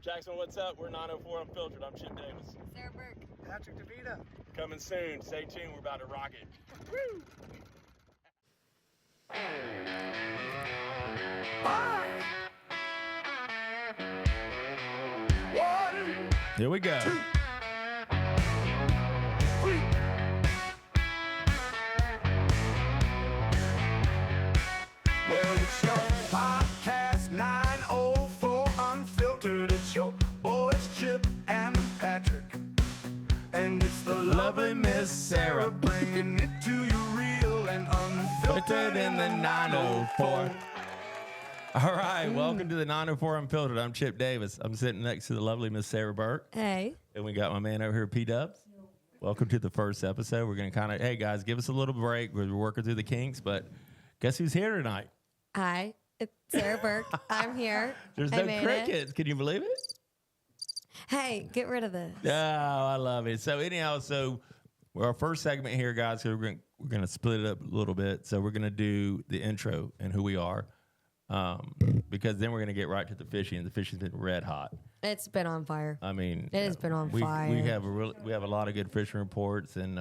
Jackson, what's up? We're 904 Unfiltered. I'm Chip Davis. Sara Burk. Patrick DiVita. Coming soon. Stay tuned. We're about to rock it. Woo! Here we go. 2, 3. Well, it's your podcast 904 Unfiltered. It's your boys Chip and Patrick. And it's the lovely Miss Sara bringing it to you real and unfiltered in the 904. All right, welcome to the 904 Unfiltered. I'm Chip Davis. I'm sitting next to the lovely Miss Sara Burk. Hey. And we got my man over here, P-Dubs. Welcome to the first episode. We're going to kind of, hey, guys, give us a little break. We're working through the kinks, but guess who's here tonight? Hi, it's Sara Burk. I'm here. There's I no made crickets. Can you believe it? Hey, get rid of this. Oh, I love it. So anyhow, our first segment here, guys, we're going to split it up a little bit. So we're going to do the intro and who we are. Because then we're going to get right to the fishing. The fishing's been red hot. It's been on fire. I mean, it has been on fire. We have a lot of good fishing reports, and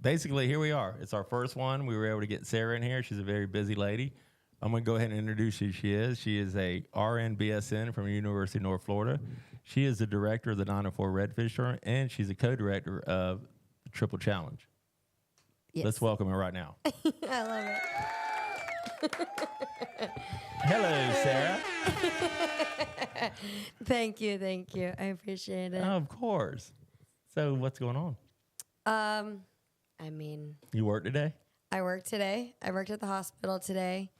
basically here we are. It's our first one. We were able to get Sara in here. She's a very busy lady. I'm going to go ahead and introduce who she is. She is a RN BSN from University of North Florida. She is the director of the 904 Redfish Tournament, and she's a co-director of the Triple Challenge. Yes. Let's welcome her right now. I love it. Hello, Sara. Thank you. I appreciate it. Oh, of course. So what's going on? I mean, You work today? I worked today. I worked at the hospital today.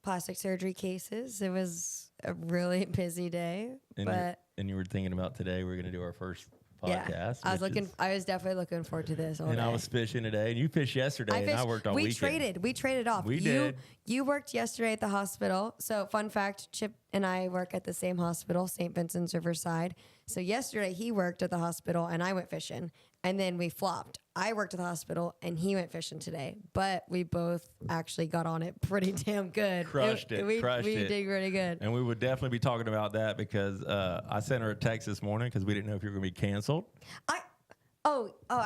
Plastic surgery cases. It was a really busy day, And you were thinking about today we're going to do our first podcast. Yeah, I was definitely looking forward to this all day. I was fishing today, and you fished yesterday, and I worked all weekend. We traded off. We did. You worked yesterday at the hospital. So fun fact, Chip and I work at the same hospital, St. Vincent's Riverside. So yesterday he worked at the hospital and I went fishing, and then we flopped. I worked at the hospital and he went fishing today, but we both actually got on it pretty damn good. Crushed it. We did really good. And we would definitely be talking about that because I sent her a text this morning because we didn't know if you were going to be canceled. I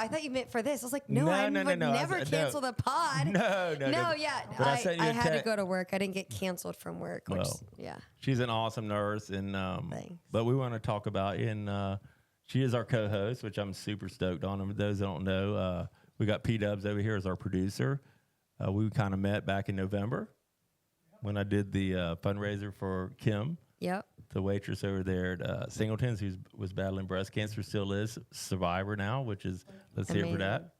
thought you meant for this. I was like, no. Never cancel the pod. No. Yeah. But I had to go to work. I didn't get canceled from work. She's an awesome nurse, and but we want to talk about you. And she is our co-host, which I'm super stoked on. And for those that don't know, we got P-Dubs over here as our producer. We kind of met back in November when I did the fundraiser for Kim. Yep. The waitress over there at Singleton's, who was battling breast cancer, still is survivor now, which is, let's hear for that.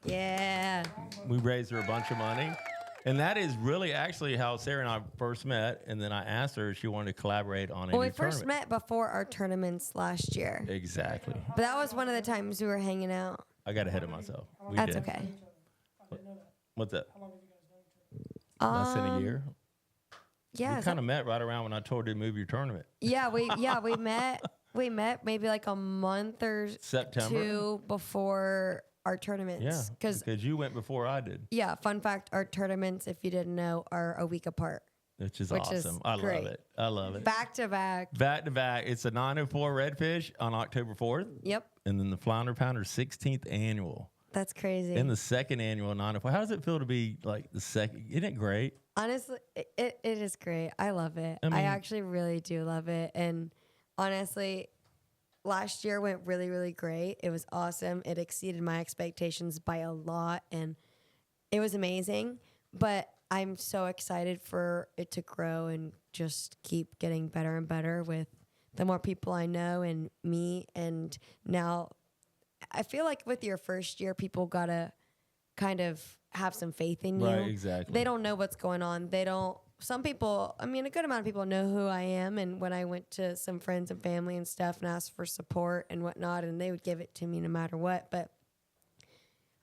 Yeah. We raised her a bunch of money. And that is really actually how Sara and I first met. And then I asked her if she wanted to collaborate on a new we first met before our tournaments last year. Exactly. But that was one of the times we were hanging out. I got ahead of myself. That's okay. What's that? Less than a year? Yeah. We kind of met right around when I told you to move your tournament. Yeah, we met. We met maybe like a month or two before our tournaments. Yeah, because you went before I did. Yeah, fun fact, our tournaments, if you didn't know, are a week apart. Which is awesome. I love it. Back to back. Back to back. It's a 904 Redfish on October 4th. Yep. And then the Flounder Pounder 16th annual. That's crazy. And the second annual 904. How does it feel to be like the second? Isn't it great? Honestly, it is great. I love it. I actually really do love it. And honestly, last year went really, really great. It was awesome. It exceeded my expectations by a lot, and it was amazing. But I'm so excited for it to grow and just keep getting better and better with the more people I know and me. And now I feel like with your first year, people got to kind of have some faith in you. Right, exactly. They don't know what's going on. Some people, a good amount of people know who I am. And when I went to some friends and family and stuff and asked for support and whatnot, and they would give it to me no matter what. But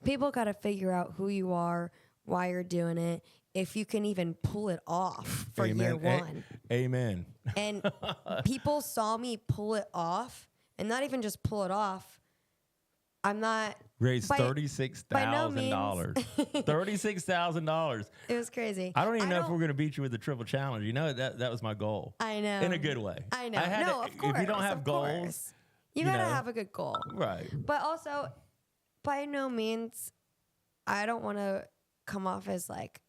people got to figure out who you are, why you're doing it, if you can even pull it off for year one. Amen. And people saw me pull it off, and not even just pull it off. I'm not raised $36,000. $36,000. It was crazy. I don't even know if we're going to beat you with the triple challenge. You know, that was my goal. I know. In a good way. I know. Of course. If you don't have goals, you got to have a good goal. Right. But also, by no means, I don't want to come off as like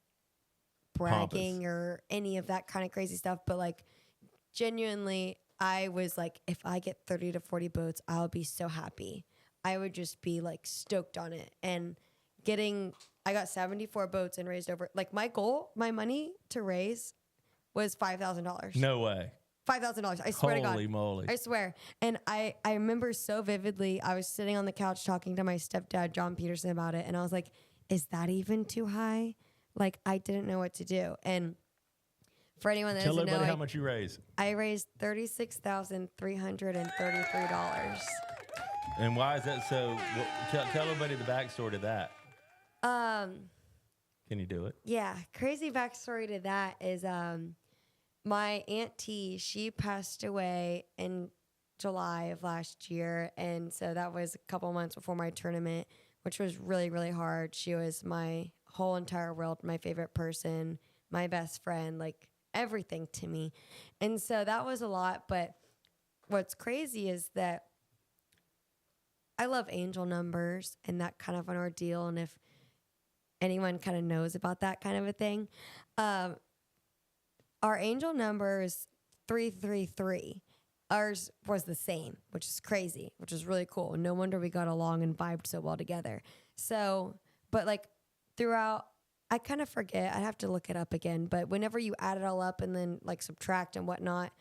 bragging pompous or any of that kind of crazy stuff. But like, genuinely, I was like, if I get 30 to 40 boats, I'll be so happy. I would just be like stoked on it. And I got 74 boats and raised over, like my goal, my money to raise was $5,000. No way. $5,000. I swear to God. Holy moly. I swear. And I remember so vividly, I was sitting on the couch talking to my stepdad, John Peterson, about it. And I was like, is that even too high? Like, I didn't know what to do. And for anyone that doesn't know, everybody how much you raised. I raised $36,333. And why is that so? Tell everybody the backstory to that. Can you do it? Yeah. Crazy backstory to that is my Aunt T, she passed away in July of last year. And so that was a couple months before my tournament, which was really, really hard. She was my whole entire world, my favorite person, my best friend, like everything to me. And so that was a lot. But what's crazy is that I love angel numbers and that kind of an ordeal. And if anyone kind of knows about that kind of a thing, our angel number is 333. Ours was the same, which is crazy, which is really cool. No wonder we got along and vibed so well together. So, but like throughout, I kind of forget. I'd have to look it up again. But whenever you add it all up and then like subtract and whatnot,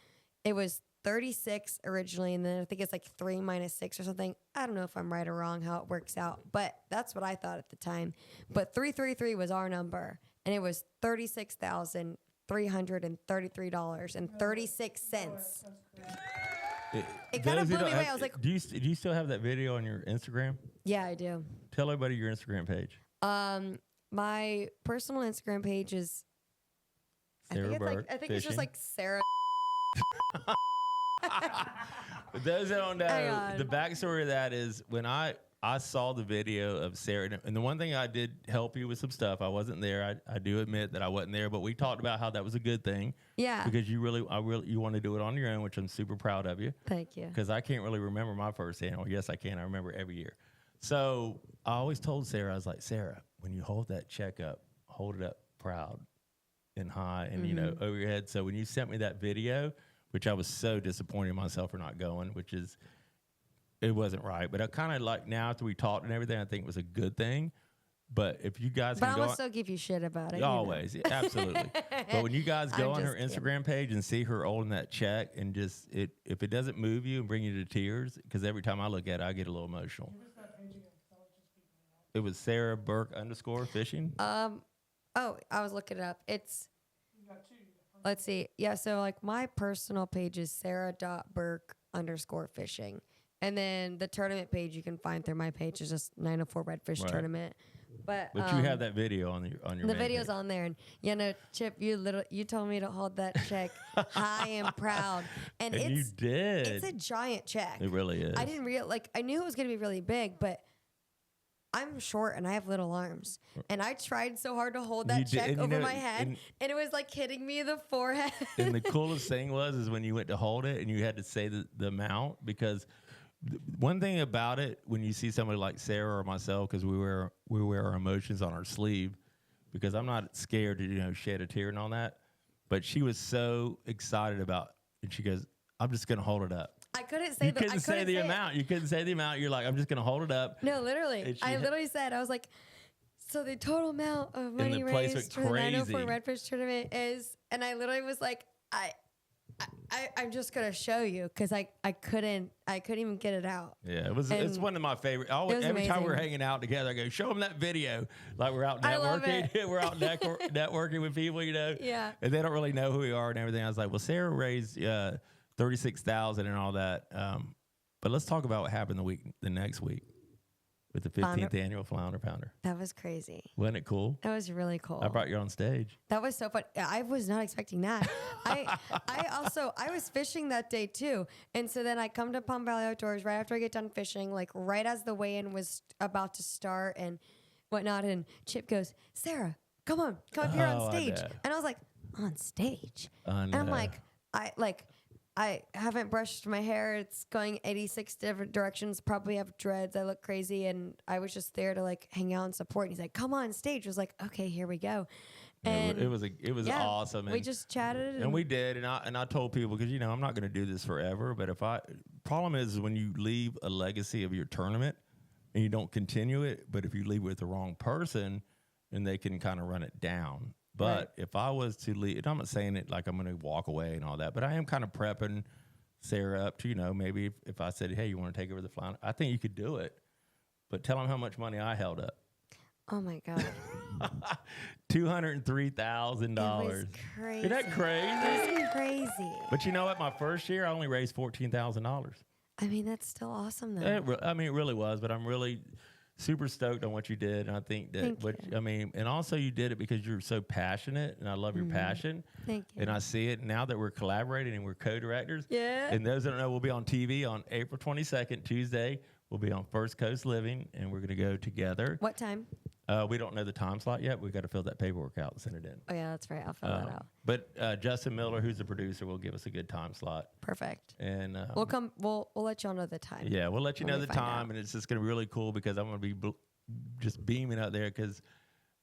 it was 36 originally. And then I think it's like 3 minus 6 or something. I don't know if I'm right or wrong how it works out, but that's what I thought at the time. But 333 was our number, and it was $36,333.36. It kind of blew me away. I was like, do you still have that video on your Instagram? Yeah, I do. Tell everybody your Instagram page. My personal Instagram page is Sara Burk. I think it's just like Sara. For those that don't know, the backstory of that is when I saw the video of Sara, and the one thing I did help you with some stuff. I wasn't there. I do admit that I wasn't there, but we talked about how that was a good thing. Yeah. Because you want to do it on your own, which I'm super proud of you. Thank you. Because I can't really remember my first annual. Yes, I can. I remember every year. So I always told Sara, I was like, Sara, when you hold that check up, hold it up proud and high and, over your head. So when you sent me that video, which I was so disappointed in myself for not going, it wasn't right. But I kind of like now after we talked and everything, I think it was a good thing. But if you guys can go, I'm gonna still give you shit about it. Always, yeah, absolutely. But when you guys go on her Instagram page and see her holding that check and just if it doesn't move you and bring you to tears, because every time I look at it, I get a little emotional. It was Sara Burk _fishing. I was looking it up. Let's see. Yeah, so like my personal page is Sara.Burk _fishing. And then the tournament page you can find through my page is just 904 Redfish Tournament. But you have that video on your the video's page. On there, and Chip, you told me to hold that check high and proud, and you did. It's a giant check. It really is. I didn't I knew it was gonna be really big, but I'm short and I have little arms, and I tried so hard to hold that check over my head, and it was like hitting me in the forehead. And the coolest thing is when you went to hold it and you had to say the amount, because one thing about it, when you see somebody like Sara or myself, because we wear our emotions on our sleeve, because I'm not scared to shed a tear and all that, but she was so excited about, and she goes, "I'm just gonna hold it up." I couldn't say the amount. You couldn't say the amount. You're like, "I'm just gonna hold it up." No, literally, I literally said, I was like, "So the total amount of money raised for the 904 Redfish tournament is," and I literally was like, I'm just gonna show you, because I couldn't even get it out. Yeah, it's one of my favorite. Every time we're hanging out together, I go, show them that video. Like we're out networking, we're out networking with people, Yeah. And they don't really know who we are and everything. I was like, well, Sara raised $36,000 and all that. But let's talk about what happened the next week. with the 15th annual Flounder Pounder. That was crazy. Wasn't it cool? That was really cool. I brought you on stage. That was so fun. I was not expecting that. I was fishing that day too. And so then I come to Palm Valley Outdoors right after I get done fishing, like right as the weigh-in was about to start and whatnot. And Chip goes, Sarah, come up here on stage. And I was like, on stage? And I'm like, I haven't brushed my hair. It's going 86 different directions. Probably have dreads. I look crazy. And I was just there to like hang out and support. And he's like, come on stage. I was like, okay, here we go. And it was awesome. And we just chatted. And we did. And I told people, because, I'm not going to do this forever. But problem is when you leave a legacy of your tournament and you don't continue it. But if you leave with the wrong person, then they can kind of run it down. But if I was to leave, and I'm not saying it like I'm going to walk away and all that, but I am kind of prepping Sarah up to, maybe if I said, hey, you want to take over the Flounder? I think you could do it. But tell them how much money I held up. Oh, my God. $203,000. It was crazy. Isn't that crazy? It was crazy. But you know what? My first year, I only raised $14,000. I mean, that's still awesome, though. It really was, but I'm really super stoked on what you did. And I think that and also you did it because you're so passionate, and I love your passion. Thank you. And I see it now that we're collaborating and we're co-directors. Yeah. And those that don't know, we'll be on TV on April 22nd, Tuesday. We'll be on First Coast Living, and we're going to go together. What time? We don't know the time slot yet. We've got to fill that paperwork out and send it in. Oh, yeah, that's right. I'll fill that out. But Justin Miller, who's the producer, will give us a good time slot. Perfect. And we'll let y'all know the time. Yeah, we'll let you know the time, and it's just going to be really cool because I'm going to be just beaming out there because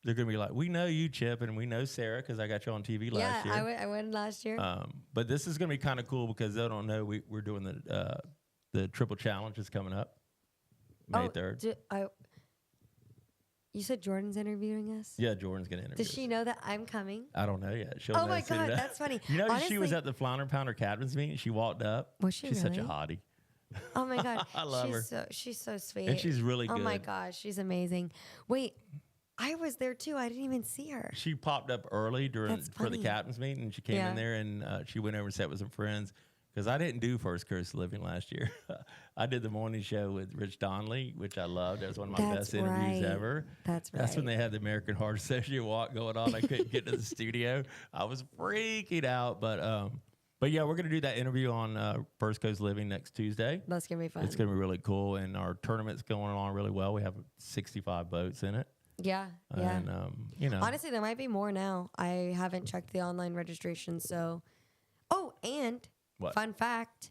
they're going to be like, we know you, Chip, and we know Sarah because I got you on TV last year. Yeah, I went last year. But this is going to be kind of cool because they don't know we're doing the Triple Challenge is coming up May 3rd. You said Jordan's interviewing us? Yeah, Jordan's going to interview Does she know that I'm coming? I don't know yet. She'll oh, my God, that's funny. Honestly, she was at the Flounder Pounder Captain's meeting. She walked up. Was she She's really? such a hottie. Oh, my God. I love her. She's so sweet. And she's really good. Oh, my gosh. She's amazing. Wait, I was there, too. I didn't even see her. She popped up early for the captain's meeting. And she came in there, and she went over and sat with some friends. Because I didn't do First Coast Living last year. I did the morning show with Rich Donnelly, which I loved. That was one of my best interviews ever. That's right. That's when they had the American Heart Association walk going on. I couldn't get to the studio. I was freaking out. But yeah, we're going to do that interview on First Coast Living next Tuesday. That's going to be fun. It's going to be really cool. And our tournament's going on really well. We have 65 boats in it. Yeah, and, honestly, there might be more now. I haven't checked the online registration. So, and... What? Fun fact,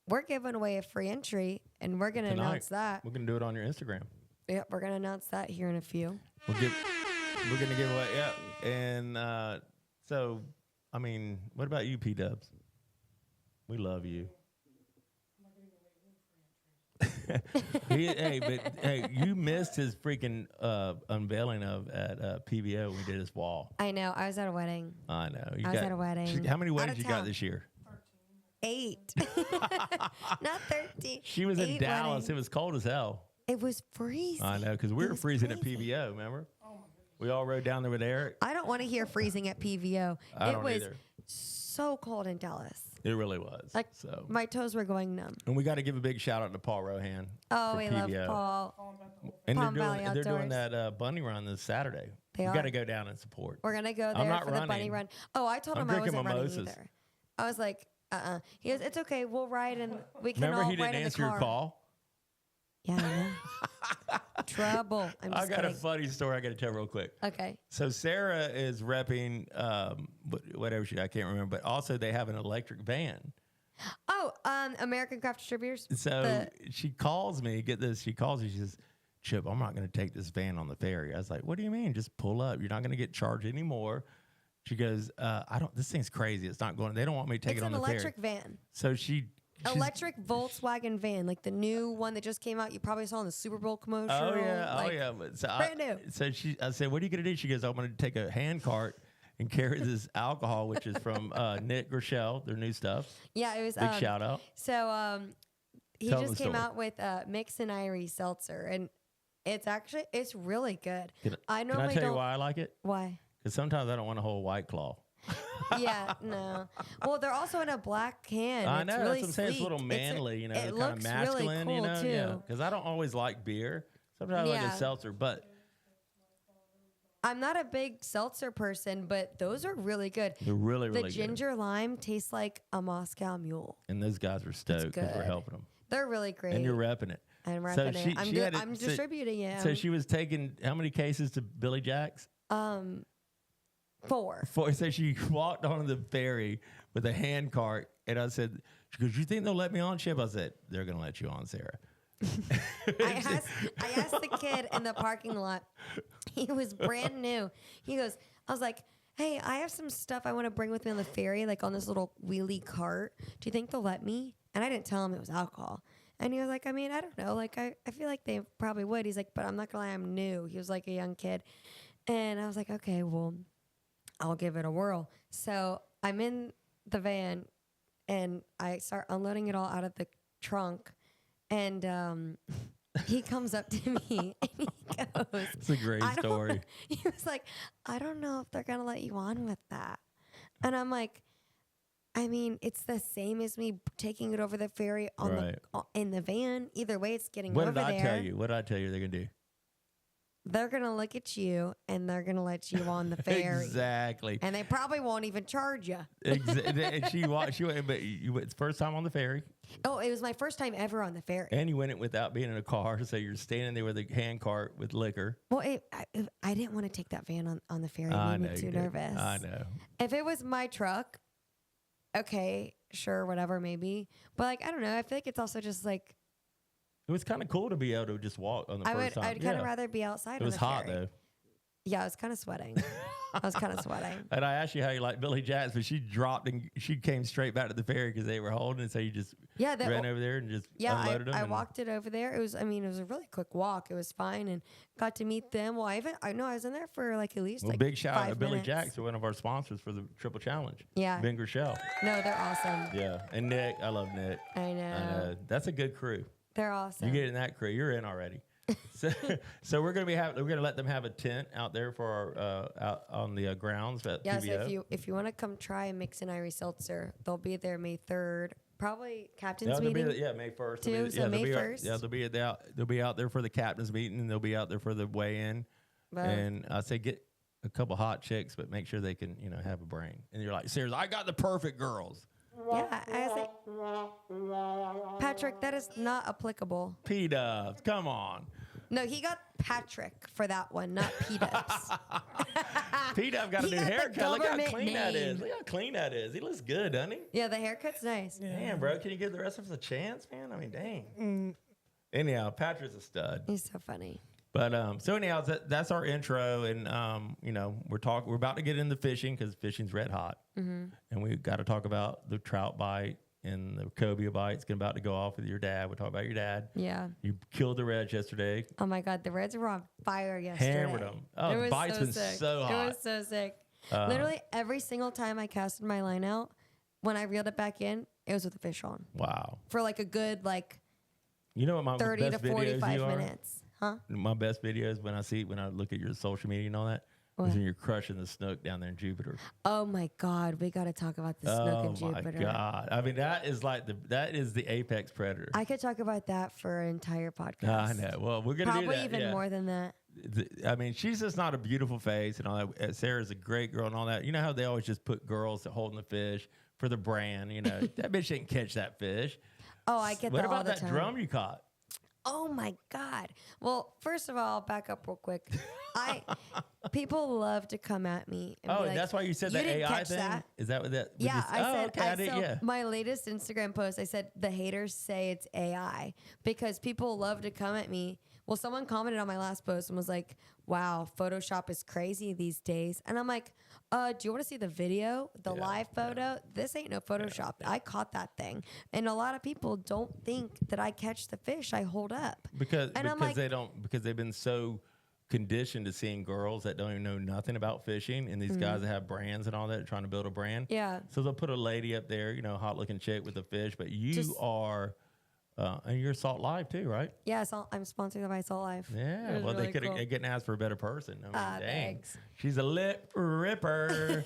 we're giving away a free entry, and we're going to announce that. We're going to do it on your Instagram. Yeah, we're going to announce that here in a few. We're going to give away, And so, I mean, what about you, P-Dubs? We love you. You missed his freaking unveiling at PBO when we did his wall. I know. I was at a wedding. I know. I was at a wedding. How many weddings you got this year? 8. Not 13. She was in Dallas. Weddings. It was cold as hell. It was freezing. I know, because we were freezing at PBO, remember? We all rode down there with Eric. I don't want to hear freezing at PVO. I don't was either. So cold in Dallas. It really was. My toes were going numb. And we got to give a big shout out to Paul Rohan. Oh, we love Paul. And they're doing that bunny run this Saturday. We got to go down and support. We're gonna go there for the bunny run. Oh, I told him I wasn't running either. I was like, He goes, it's okay. We'll ride and we can all ride in the car. Remember he didn't answer your call? Yeah, I know. Trouble. I got a funny story I got to tell real quick. Okay. So Sarah is repping whatever I can't remember, but also they have an electric van. Oh, American Craft Distributors. So she calls me. Get this. She calls me. She says, Chip, I'm not going to take this van on the ferry. I was like, what do you mean? Just pull up. You're not going to get charged anymore. She goes, this thing's crazy. It's not going. They don't want me to take it on the ferry. It's an electric van. So electric Volkswagen van, like the new one that just came out. You probably saw in the Super Bowl commercial. Oh yeah. So brand new. So I said, what are you going to do? She goes, I'm going to take a hand cart and carry this alcohol, which is from Nick Rochelle, their new stuff. Yeah, it was big shout out. So he just came out with Mix and Irie seltzer, and it's really good. Can I tell you why I like it? Why? Because sometimes I don't want a whole White Claw. Yeah, no. Well, they're also in a black can. I It's know. really That's what I'm saying. It's a sleek. little manly, It kind of looks masculine, really cool too. Yeah. Because I don't always like beer. Sometimes I like a seltzer, but I'm not a big seltzer person, but those are really good. they're really, really The good. ginger lime tastes like a Moscow Mule. And those guys are stoked because we're helping them. They're really great. And you're repping it. I'm repping it. I'm distributing it. So she was taking how many cases to Billy Jack's? 4. So she walked onto the ferry with a hand cart, and I said, she goes, you think they'll let me on ship? I said, they're going to let you on, Sarah. I asked the kid in the parking lot. He was brand new. I was like, hey, I have some stuff I want to bring with me on the ferry, like on this little wheelie cart. Do you think they'll let me? And I didn't tell him it was alcohol. And he was like, I mean, I don't know. Like, I feel like they probably would. He's like, but I'm not going to lie, I'm new. He was like a young kid. And I was like, okay, well, I'll give it a whirl. So I'm in the van, and I start unloading it all out of the trunk. And he comes up to me, and he goes, it's a great story. He was like, I don't know if they're going to let you on with that. And I'm like, I mean, it's the same as me taking it over the ferry in the van. Either way, it's getting over there. What did I tell you? What did I tell you they're going to do? They're going to look at you, and they're going to let you on the ferry. Exactly. And they probably won't even charge you. And she went, but it's first time on the ferry. Oh, it was my first time ever on the ferry. And you went it without being in a car, so you're standing there with a hand cart with liquor. Well, I didn't want to take that van on the ferry. It made me too nervous. I know. If it was my truck, okay, sure, whatever, maybe. But, like, I don't know. I feel like it's also just, like... It was kind of cool to be able to just walk on the first time. I'd kind of rather be outside. It was hot, though. Yeah, I was kind of sweating. And I asked you how you like Billy Jack's, but she dropped and she came straight back to the ferry because they were holding it. So you just ran over there and just unloaded them. I walked it over there. It was a really quick walk. It was fine, and got to meet them. Well, I was in there for like at least big shout out to Billy minutes. Jack's, one of our sponsors for the Triple Challenge. Yeah, Ben Grishel. No, they're awesome. Yeah, and Nick, I love Nick. I know. That's a good crew. They're awesome. You get in that crew, you're in already. So we're gonna let them have a tent out there for our out on the grounds at PBO. So if you want to come try a Mix and Irish seltzer, they'll be there May 3rd. Probably captain's meeting. May 1st. Too, so May 1st. They'll be out there for the captain's meeting, and they'll be out there for the weigh-in. And I say get a couple hot chicks, but make sure they can have a brain. And you're like, seriously, I got the perfect girls. Yeah, I say, Patrick, that is not applicable. P-Dubs, come on. No, he got Patrick for that one, not P-Dubs. P-Dub got a new haircut. Look how clean that is. Look how clean that is. He looks good, doesn't he? Yeah, the haircut's nice. Damn, bro. Can you give the rest of us a chance, man? I mean, dang. Anyhow, Patrick's a stud. He's so funny. But so anyhow, that's our intro, and we're about to get into fishing because fishing's red hot, and we got to talk about the trout bite and the cobia bite. It's about to go off with your dad. We'll talk about your dad. Yeah, you killed the reds yesterday. Oh my God, the reds were on fire yesterday. Hammered them. Oh, the bite's been so hot. It was so sick. Literally every single time I casted my line out, when I reeled it back in, it was with a fish on. Wow. For like a good you know what my 30 best to 45 videos minutes. Huh? My best videos when I look at your social media and all that is when you're crushing the snook down there in Jupiter. Oh my God, we got to talk about the snook in Jupiter. Oh my God, I mean that is the apex predator. I could talk about that for an entire podcast. I know. Well, we're gonna probably do that. even more than that. I mean, she's just not a beautiful face and all that. Sarah's a great girl and all that. You know how they always just put girls that holding the fish for the brand. That bitch didn't catch that fish. Oh, I get that all the time. What about that drum you caught? Oh my God. Well, first of all, I'll back up real quick. People love to come at me. And be like, that's why you said the AI thing? That? Is that what that? Yeah, I said, yeah. My latest Instagram post, I said, the haters say it's AI because people love to come at me. Well, someone commented on my last post and was like, wow, Photoshop is crazy these days. And I'm like, do you want to see the video, the live photo? Yeah. This ain't no Photoshop. Yeah. I caught that thing. And a lot of people don't think that I catch the fish I hold up. Because they've been so conditioned to seeing girls that don't even know nothing about fishing and these guys that have brands and all that trying to build a brand. Yeah. So they'll put a lady up there, hot looking chick with a fish, but you are And you're Salt Life too, right? Yeah, I'm sponsored by Salt Life. Yeah, well, really they cool. couldn't ask for a better person. I mean, dang. Thanks. She's a lip ripper.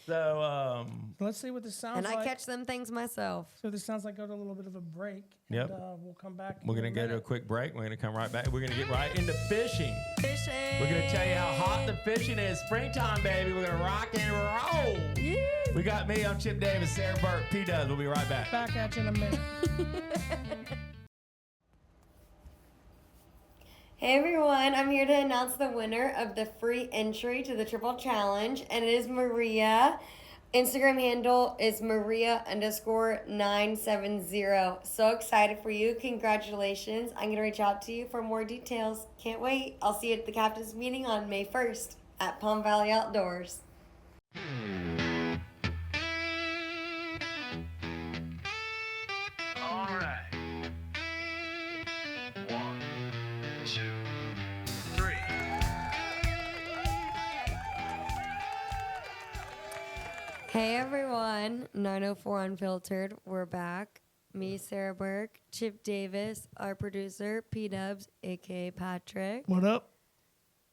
So, let's see what this sounds And like. I catch them things myself. So this sounds like go to a little bit of a break. Yep. And, we'll come back. we're going to go to a quick break. We're going to come right back. We're going to get right into fishing. Fishing. We're going to tell you how hot the fishing is. Springtime, baby. We're going to rock and roll. Yeah. We got me. I'm Chip Davis, Sara Burk, P-Dubs. We'll be right back. Back at you in a minute. Hey everyone, I'm here to announce the winner of the free entry to the Triple Challenge, and it is Maria. Instagram handle is Maria_970. So excited for you. Congratulations. I'm going to reach out to you for more details. Can't wait. I'll see you at the captain's meeting on May 1st at Palm Valley Outdoors. All right. 1, 2, 3. Hey everyone, 904 Unfiltered. We're back. Me, Sara Burk, Chip Davis, our producer, P-Dubs, a.k.a. Patrick. What up?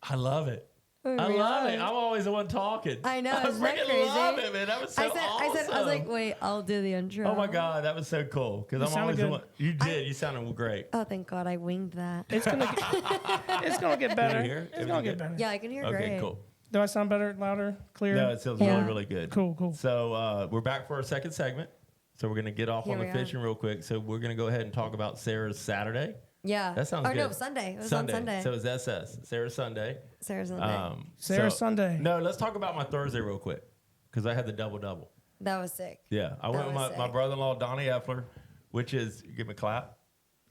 I love it. Oh, I love really? it. I'm always the one talking. I know, I isn't that freaking crazy? love it, man. That was so awesome. I was like, wait, I'll do the intro. Oh my God, that was so cool. Because I'm always sounded the one. You did. You sounded great. Oh, thank God, I winged that. It's gonna get better. Can you hear? It's gonna get better. Yeah, I can hear Okay, great. cool. Do I sound better, louder, clear? No, it sounds Yeah. really, really good. Cool. So we're back for our second segment. So we're going to get off Here on the we are. fishing real quick. So we're going to go ahead and talk about Sarah's Saturday. Yeah. That sounds good. good. No, Sunday. It was on Sunday. So it's SS. Sarah's Sunday. Sarah's Sunday. Sarah's Sunday. No, let's talk about my Thursday real quick because I had the double. That was sick. Yeah. I went with was my sick. brother-in-law, Donnie Effler, which is, give me a clap.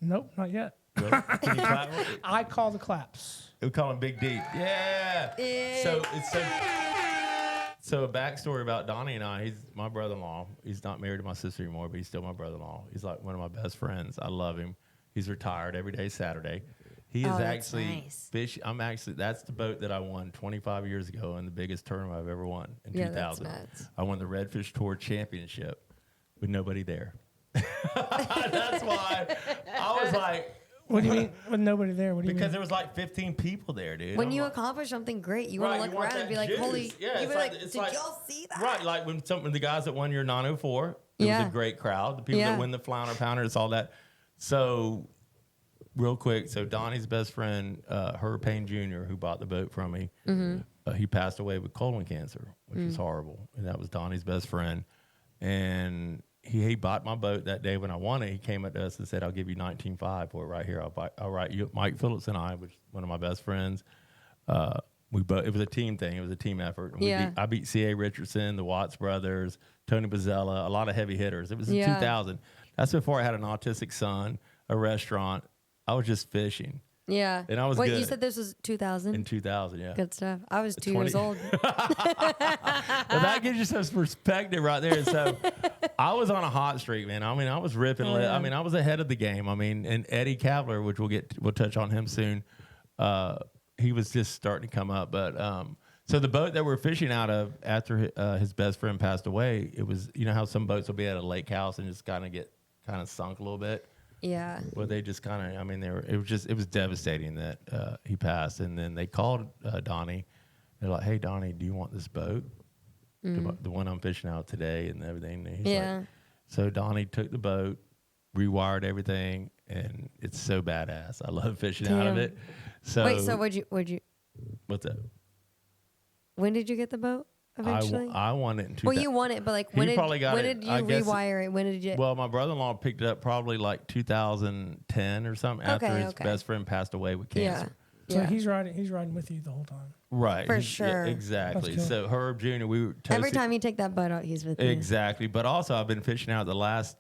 Nope, not yet. Really? Can you clap? I call the claps. We call him Big D. Yeah. So it's so a backstory about Donnie and I. He's my brother-in-law. He's not married to my sister anymore, but he's still my brother-in-law. He's like one of my best friends. I love him. He's retired every day Saturday. He is that's actually nice. that's the boat that I won 25 years ago in the biggest tournament I've ever won in Yeah, 2000. that's nuts. I won the Redfish Tour Championship with nobody there. That's why I was like, What do you mean with nobody there? What do you because mean? there was like 15 people there, dude. When I'm you like, accomplish something great, you want to Right, look you want around and that be like, juice. holy, Yeah, you it's be like- like, it's did like- y'all see that? Right, like when the guys that won your 904, it was Yeah. a great crowd. The people Yeah. that win the Flounder Pounder, it's all that. So, real quick, so Donnie's best friend, Herb Payne Jr., who bought the boat from me, he passed away with colon cancer, which is horrible. And that was Donnie's best friend. And he bought my boat that day when I won it. He came up to us and said, I'll give you $19,500 for it right here. I'll write you. Mike Phillips and I, which is one of my best friends, it was a team thing. It was a team effort. Yeah. I beat C.A. Richardson, the Watts brothers, Tony Bozzella, a lot of heavy hitters. It was in Yeah. 2000. That's before I had an autistic son, a restaurant. I was just fishing Yeah. And I was Wait, good. you said this was 2000? in 2000, yeah. Good stuff. I was 2 20 years old. Well, that gives you some perspective right there. So I was on a hot streak, man. I mean, I was ripping. Yeah. I mean, I was ahead of the game. I mean, and Eddie Cavler, which we'll touch on him soon. He was just starting to come up. But so the boat that we're fishing out of after his best friend passed away, it was, you know how some boats will be at a lake house and just kind of sunk a little bit. Yeah. Well, they just kind of, I mean, it was devastating that he passed. And then they called Donnie. They're like, hey, Donnie, do you want this boat? The one I'm fishing out today and everything. And he's Yeah. like, so Donnie took the boat, rewired everything, and it's so badass. I love fishing out of Damn. it. So Wait, so would you? what's that? When did you get the boat? Eventually. I won it in 2000. Well, you won it, but like He when probably got when it, did you I guess- rewire it? When did you? Well, my brother-in-law picked it up probably like 2010 or something after his okay. best friend passed away with yeah. cancer. So Yeah. he's riding with you the whole time. Right. For Yeah, sure. exactly. That's So cool. Herb Jr., we were toasting. Every time you take that boat out, he's with you. Exactly. But also, I've been fishing out the last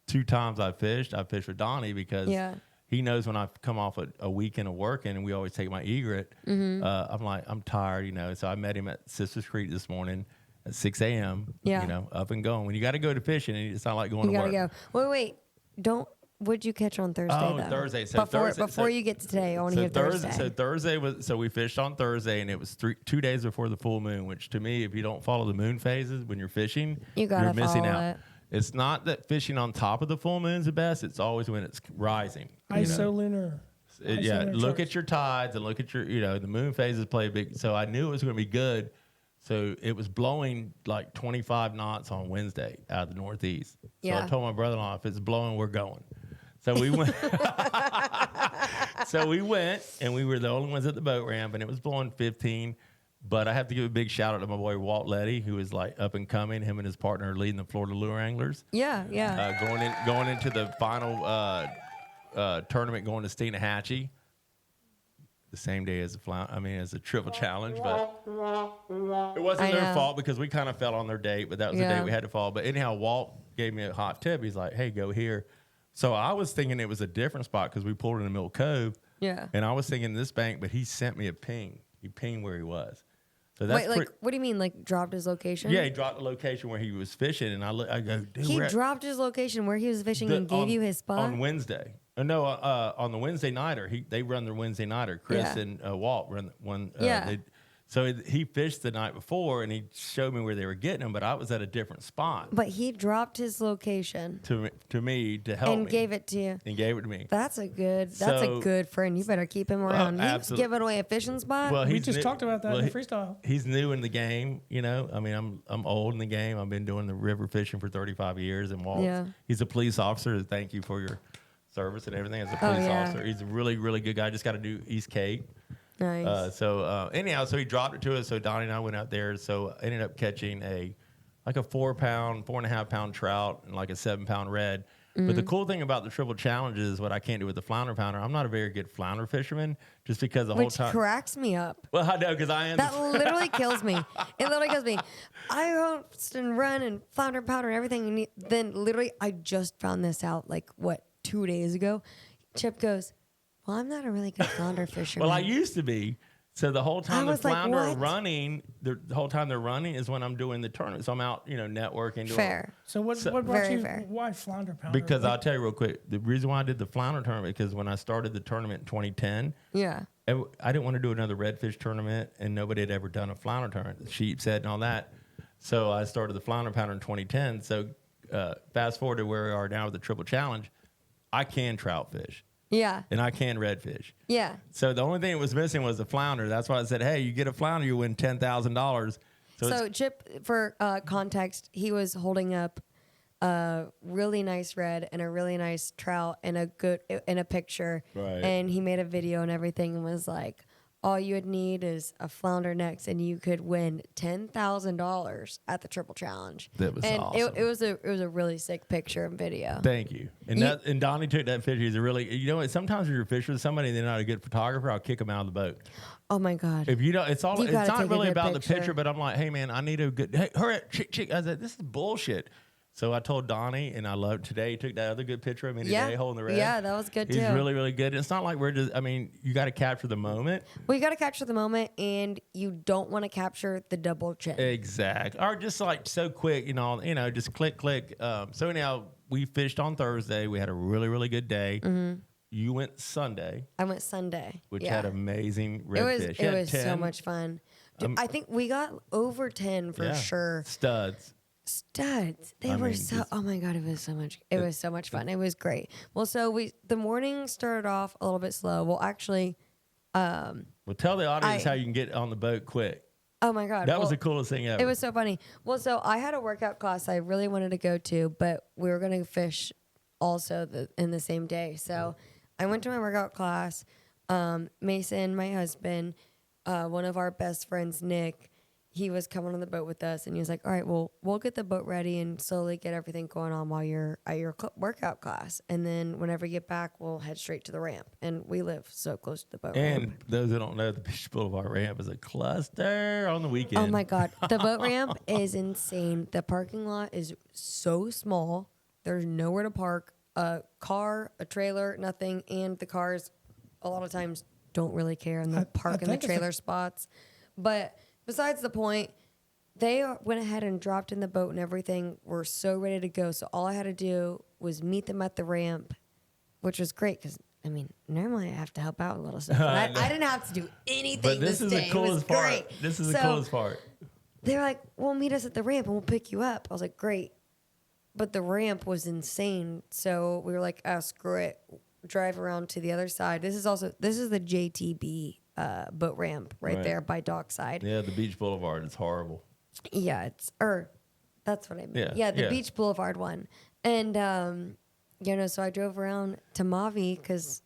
2 times I fished with Donnie because Yeah. he knows when I come off a weekend of working, and we always take my egret. Mm-hmm. I'm like, I'm tired, you know. So I met him at Sisters Creek this morning at 6 a.m., Yeah. you know, up and going. When you got to go to fishing, it's not like going You to gotta work. go. Wait. Don't. What'd you catch on Thursday? Oh, though? Thursday. So before Thursday- you get to today, I want to hear Thursday. So Thursday we fished on Thursday, and it was 2 days before the full moon. Which to me, if you don't follow the moon phases when you're fishing, You gotta you're missing follow out. it. It's not that fishing on top of the full moon is the best. It's always when it's rising. Isolunar. Yeah, look charts. at your tides and look at your, the moon phases play a big. So I knew it was going to be good. So it was blowing like 25 knots on Wednesday out of the northeast. So Yeah. I told my brother-in-law, if it's blowing, we're going. So we went. So we went, and we were the only ones at the boat ramp, and it was blowing 15. But I have to give a big shout out to my boy Walt Letty, who is like up and coming. Him and his partner are leading the Florida Lure Anglers. Yeah. Going into the final tournament, going to Steenahatchee. The same day as as a triple challenge, but it wasn't their fault because we kind of fell on their date, but that was the day we had to fall. But anyhow, Walt gave me a hot tip. He's like, hey, go here. So I was thinking it was a different spot because we pulled in the Mill Cove. Yeah. And I was thinking this bank, but he sent me a ping. He pinged where he was. So that's Wait, what do you mean, like dropped his location? Yeah, he dropped the location where he was fishing, and I go, dude, He dropped his location where he was fishing and gave you his spot? on Wednesday. No, on the Wednesday nighter. They run their Wednesday nighter. Chris and Walt run one. He fished the night before, and he showed me where they were getting them, but I was at a different spot. But he dropped his location to me to help me. and gave it to you. And gave it to me. That's a good friend. You better keep him around. He's absolutely. giving away a fishing spot. Well, We just talked about that in the freestyle. He's new in the game, I'm old in the game. I've been doing the river fishing for 35 years, and Walt, he's a police officer. Thank you for your service and everything as a police officer. He's a really, really good guy. Just got to do East Cape. Nice. So he dropped it to us. So Donnie and I went out there. So I ended up catching a 4.5 pound trout and like a 7 pound red. But the cool thing about the triple challenge is what I can't do with the flounder pounder. I'm not a very good flounder fisherman just because whole time. Which cracks me up. Well, I know because I am. That literally kills me. It literally kills me. I host and run and flounder powder and everything. Then literally, I just found this out 2 days ago. Chip goes, well, I'm not a really good flounder fisherman. Well, I used to be. So the whole time the flounder are running, the whole time they're running is when I'm doing the tournament. So I'm out, networking. Fair. So what brought you? Why flounder pounder? Because I'll tell you real quick, the reason why I did the flounder tournament because when I started the tournament in 2010, I didn't want to do another redfish tournament, and nobody had ever done a flounder tournament, the sheepshead and all that. So I started the flounder pounder in 2010. So fast forward to where we are now with the triple challenge, I can trout fish. Yeah. And I can redfish. Yeah. So the only thing that was missing was the flounder. That's why I said, hey, you get a flounder, you win $10,000. So Chip, for context, he was holding up a really nice red and a really nice trout in a picture. Right. And he made a video and everything and was like, all you would need is a flounder next, and you could win $10,000 at the triple challenge. That was awesome. It was a really sick picture and video. Thank you. And Donnie took that picture. He's a really, sometimes if you're fishing with somebody and they're not a good photographer, I'll kick them out of the boat. Oh my God. If you don't, it's not really about the picture, but I'm like, hey man, I need a good, hey, hurry up, chick. I said, this is bullshit. So I told Donnie, and I love today. He took that other good picture of me today, holding the red. Yeah, that was good too. He's really, really good. It's not like we're just. You got to capture the moment. Well, you got to capture the moment, and you don't want to capture the double chin. Exactly. Or just like so quick, just click. So anyhow, we fished on Thursday. We had a really, really good day. Mm-hmm. You went Sunday. I went Sunday, which had amazing redfish. It was so much fun. Dude, I think we got over 10 for sure. Studs. They were so. Oh my God! It was so much. It was so much fun. It was great. Well, so the morning started off a little bit slow. Well, actually, well, tell the audience how you can get on the boat quick. Oh my God! That was the coolest thing ever. It was so funny. Well, so I had a workout class I really wanted to go to, but we were going to fish also in the same day. So I went to my workout class. Mason, my husband, one of our best friends, Nick. He was coming on the boat with us, and he was like, all right, well, we'll get the boat ready and slowly get everything going on while you're at your workout class. And then whenever you get back, we'll head straight to the ramp. And we live so close to the boat ramp. And those that don't know, the Beach Boulevard ramp is a cluster on the weekend. Oh, my God. The boat ramp is insane. The parking lot is so small. There's nowhere to park. A car, a trailer, nothing. And the cars, a lot of times, don't really care and they'll park in the trailer spots. But besides the point, they went ahead and dropped in the boat and everything. We're so ready to go. So all I had to do was meet them at the ramp, which was great because, normally I have to help out a little stuff. I didn't have to do anything but this is day. The coolest part. Great. This is the coolest part. They were like, well, meet us at the ramp and we'll pick you up. I was like, great. but the ramp was insane. So we were like, oh, screw it. Drive around to the other side. This is the JTB boat ramp right there by Dockside. Yeah, the Beach Boulevard. It's horrible. Yeah, that's what I mean. Yeah, the Beach Boulevard one. And, so I drove around to Mavi because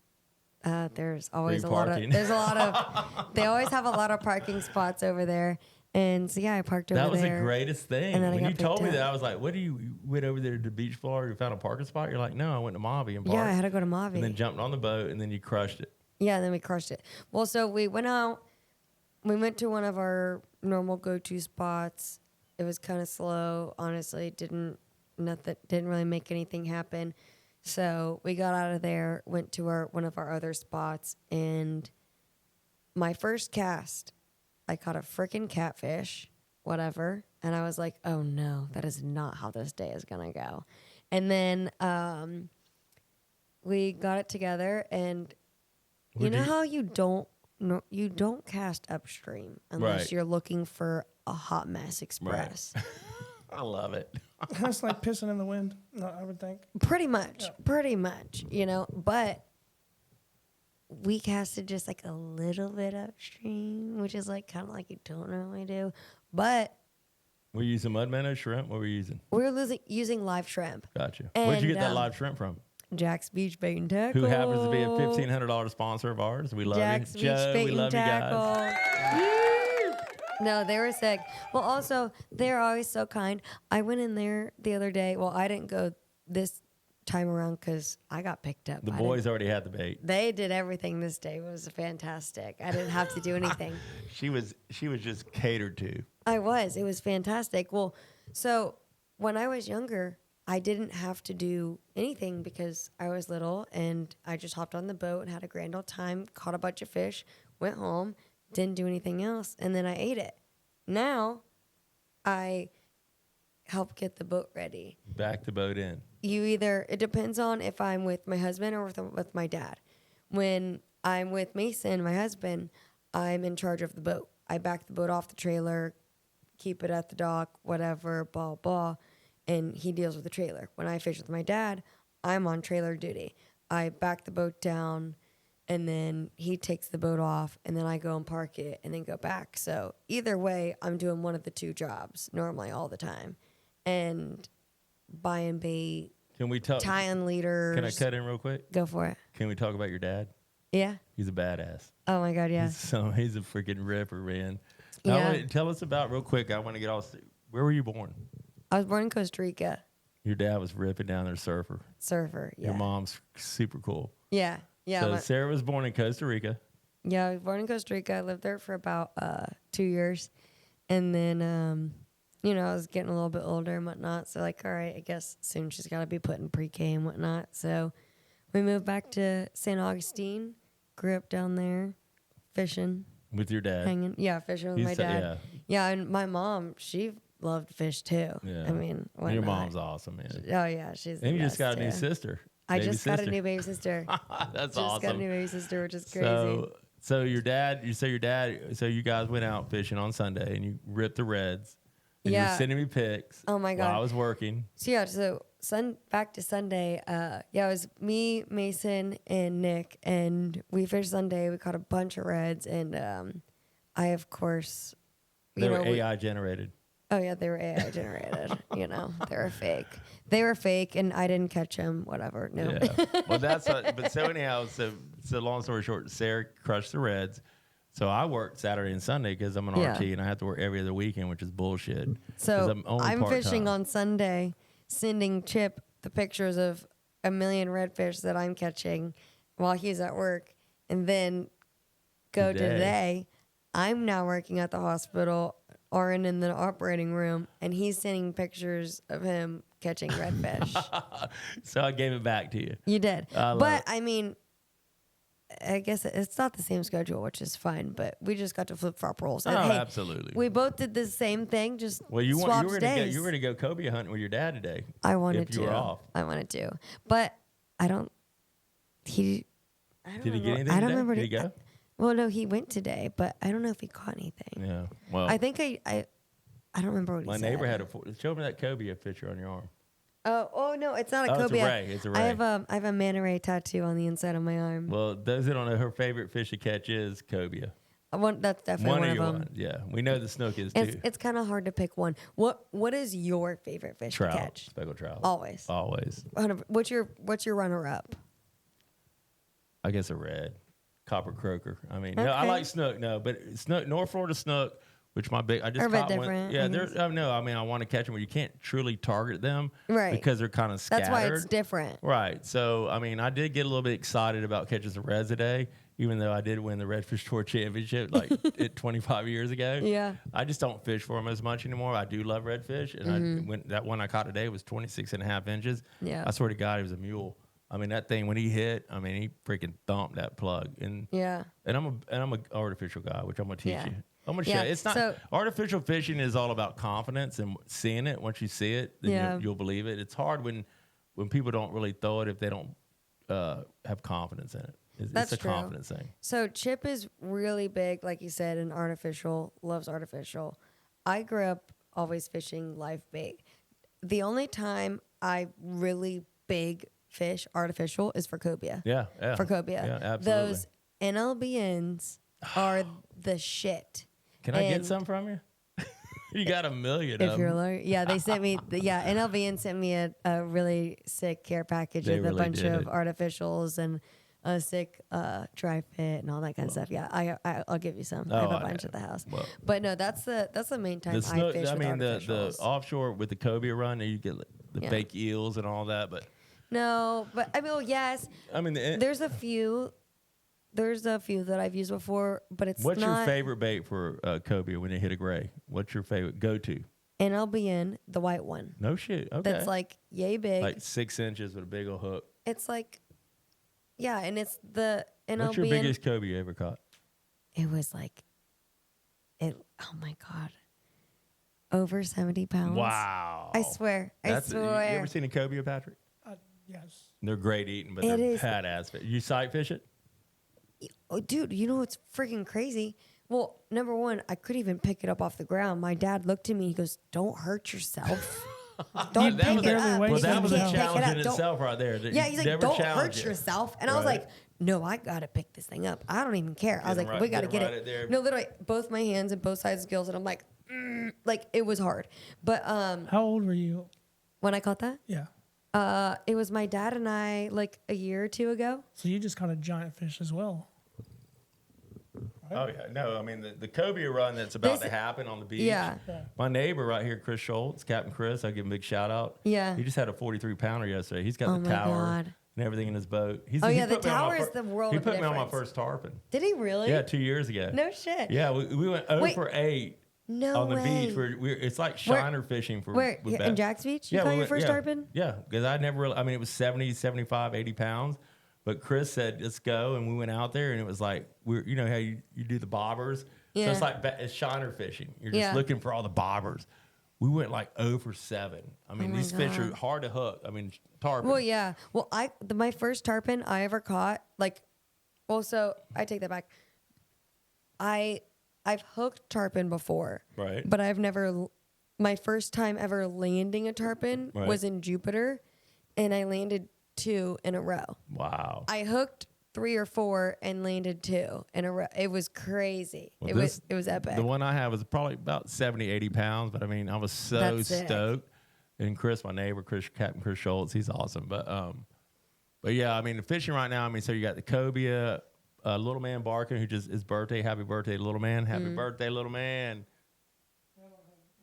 there's always they always have a lot of parking spots over there. And so, I parked over there. That was the greatest thing. When you told me that, I was like, what do you went over there to Beach Boulevard? You found a parking spot? You're like, no, I went to Mavi and parked. Yeah, I had to go to Mavi. And then jumped on the boat, and then you crushed it. Yeah, and then we crushed it. Well, so we went out. We went to one of our normal go-to spots. It was kind of slow. Honestly, didn't really make anything happen. So we got out of there, went to one of our other spots, and my first cast, I caught a freaking catfish, whatever. And I was like, oh no, that is not how this day is going to go. And then we got it together, and how you don't cast upstream unless you're looking for a hot mess express. Right. I love it. That's like pissing in the wind, I would think. Pretty much, but we casted just like a little bit upstream, which is like kind of like you don't normally do. But we're using mud minnow shrimp. What were we using? We were using live shrimp. Gotcha. Where'd you get that live shrimp from? Jack's Beach Bait and Tackle. Who happens to be a $1,500 sponsor of ours. We love Jack's you. Beach Joe, Bait we love and you Tackle. guys. No, they were sick. Well, also, they're always so kind. I went in there the other day. Well, I didn't go this time around because I got picked up. The boys already had the bait. They did everything this day. It was fantastic. I didn't have to do anything. She was just catered to. I was. It was fantastic. Well, so when I was younger, I didn't have to do anything because I was little, and I just hopped on the boat and had a grand old time, caught a bunch of fish, went home, didn't do anything else, and then I ate it. Now, I help get the boat ready. Back the boat in. It depends on if I'm with my husband or with my dad. When I'm with Mason, my husband, I'm in charge of the boat. I back the boat off the trailer, keep it at the dock, whatever, blah, blah, and he deals with the trailer. When I fish with my dad, I'm on trailer duty. I back the boat down, and then he takes the boat off, and then I go and park it and then go back. So either way, I'm doing one of the two jobs normally all the time. And buying bait, tying leaders. Can I cut in real quick? Go for it. Can we talk about your dad? Yeah. He's a badass. Oh, my God, yeah. He's a freaking ripper, man. Yeah. Tell us about, real quick, I want to get all... Where were you born? I was born in Costa Rica. Your dad was ripping down there, surfer. Yeah. Your mom's super cool. Yeah. So Sarah was born in Costa Rica. Yeah, I was born in Costa Rica. I lived there for about 2 years. And then, I was getting a little bit older and whatnot. So, all right, I guess soon she's got to be put in pre-K and whatnot. So we moved back to St. Augustine. Grew up down there, fishing. With your dad? Hanging. Yeah, fishing with my dad. Yeah, and my mom, she loved fish too. Yeah. I mean, your mom's awesome, man. Oh, yeah, she's And you just got a new sister. I just got a new baby sister. That's awesome. Just got a new baby sister, which is crazy. So you guys went out fishing on Sunday and you ripped the reds. And you were sending me pics. Oh my God. While I was working. So back to Sunday. It was me, Mason, and Nick, and we fished Sunday. We caught a bunch of reds, and I, of course, they were AI generated. Oh yeah, they were AI generated. They were fake. They were fake, and I didn't catch them. Whatever. No. Yeah. Well, but so anyhow, so long story short, Sarah crushed the reds. So I worked Saturday and Sunday because I'm an RT and I have to work every other weekend, which is bullshit. So I'm fishing on Sunday, sending Chip the pictures of a million redfish that I'm catching while he's at work, and then go today. I'm now working at the hospital or in the operating room, and he's sending pictures of him catching redfish. So I gave it back to you. You did. But I mean, I guess it's not the same schedule, which is fine, but we just got to flip-flop roles. And, absolutely. We both did the same thing, just you were days. You were going to go cobia hunting with your dad today. I wanted to. If you were off. I wanted to. But I don't... Did he get anything today? I don't remember. Did he go? Well, no, he went today, but I don't know if he caught anything. Yeah. Well, I think I don't remember what he said. My neighbor had show me that cobia picture on your arm. Oh no, it's not a Oh, cobia. it's a ray. I have a manta ray tattoo on the inside of my arm. Well, those that don't know, her favorite fish to catch is cobia. That's definitely one of them. Ones. Yeah, we know the snook is It's too. it's kind of hard to pick one. What is your favorite fish Trout, to catch? speckled trout. Always. 100%. What's your runner up? I guess a red, copper croaker. I mean, Okay. no, I like snook. No, but snook, North Florida snook, which I just Are a bit caught one. different, Yeah, I they're. guess. No, I mean, I want to catch them, but you can't truly target them, Right. Because they're kind of scattered. That's why it's different. Right. So, I mean, I did get a little bit excited about catching some reds today, even though I did win the Redfish Tour Championship 25 years ago. Yeah. I just don't fish for them as much anymore. I do love redfish, and that one I caught today was 26.5 inches. Yeah. I swear to God, it was a mule. I mean, that thing when he hit, I mean, he freaking thumped that plug. And Yeah. I'm a artificial guy, which I'm gonna teach Yeah. you. I'm gonna Yeah, show you. It's not so- artificial fishing is all about confidence and seeing it. Once you see it, then Yeah. you'll believe it. It's hard when people don't really throw it if they don't have confidence in it. That's it's a true. confidence thing. So Chip is really big, like you said, in artificial, loves artificial. I grew up always fishing live bait. The only time I really big fish artificial is for cobia. Yeah, For cobia. Yeah, absolutely. Those NLBNs are the shit. Can I get and- some from you? You got a million If of you're them. lawyer, yeah, they sent me. NLBN sent me a really sick care package They with a really bunch did. of artificials and a sick dry fit and all that kind of stuff. Yeah, I'll give you some. I have Oh, a bunch at the house. well. But no, that's the main time The I snook, fish I with mean, the artificials. offshore with the cobia run, you get the Yeah. fake eels and all that. But No, but I mean, well, yes, I mean, there's a few. There's a few that I've used before, but it's what's not your favorite bait for cobia when they hit a gray? What's your favorite go-to? NLBN, the white one. No shit. Okay. That's like yay big. like 6 inches with a big old hook. It's like, yeah, and it's the NLBN. What's your biggest cobia you ever caught? It was like, oh my God, over 70 pounds. Wow. I swear. I You swear. ever seen a cobia, Patrick? Yes. They're great eating, but It they're is. badass fish. You sight fish it? Oh, dude, you know what's freaking crazy? Well, number one, I couldn't even pick it up off the ground. My dad looked at me. He goes, "Don't hurt yourself. Don't That pick was it a- up. well, Well, You that was a can't pick it challenge up. in Don't-" itself right there. Yeah, he's like, Never "Don't challenge hurt you. yourself." And I was Right. like, "No, I gotta pick this thing up. I don't even care." I was Get 'em like, right- "We gotta get 'em get right it." at there. No, literally, both my hands and both sides of the gills, and I'm like, like it was hard. But How old were you? when I caught that, Yeah. it was my dad and I like a year or two ago. So you just caught a giant fish as well. Oh yeah, no. I mean the cobia run that's about This- to happen on the beach. Yeah. My neighbor right here, Chris Schultz, Captain Chris. I give him a big shout out. Yeah. He just had a 43 pounder yesterday. He's got Oh the my tower God. and everything in his boat. He Oh, he yeah, the put me on my tower is the world He of put me on my difference. first tarpon. Did he really? Yeah, 2 years ago. No shit. Yeah, we went 0 Wait. for 8 No on the way. beach. It's like shiner fishing for Where with in bass. Jack's Beach? You Yeah, caught we your went- first yeah. tarpon? Yeah, because I never really, I mean, it was 70, 75, 80 pounds. But Chris said, let's go. And we went out there and it was like, you know how you do the bobbers? Yeah. So it's like, it's shiner fishing. You're just Yeah. looking for all the bobbers. We went like 0 for 7. I mean, Oh my these fish are God. hard to hook. I mean, tarpon. Well, yeah. Well, my first tarpon I ever caught, like, well, so I take that back. I've hooked tarpon before, Right. But I've never. My first time ever landing a tarpon Right. was in Jupiter, and I landed 2 in a row. Wow. I hooked 3 or 4 and landed 2 in a row. It was crazy. Well, It was epic. The one I have was probably about 70, 80 pounds. But I mean, I was so That's sick. stoked. And Chris, my neighbor, Captain Chris Schultz, he's awesome. But yeah, I mean, the fishing right now, I mean, so you got the cobia, little man barking, who just his birthday. Happy birthday, little man. Happy Mm-hmm. birthday, little man.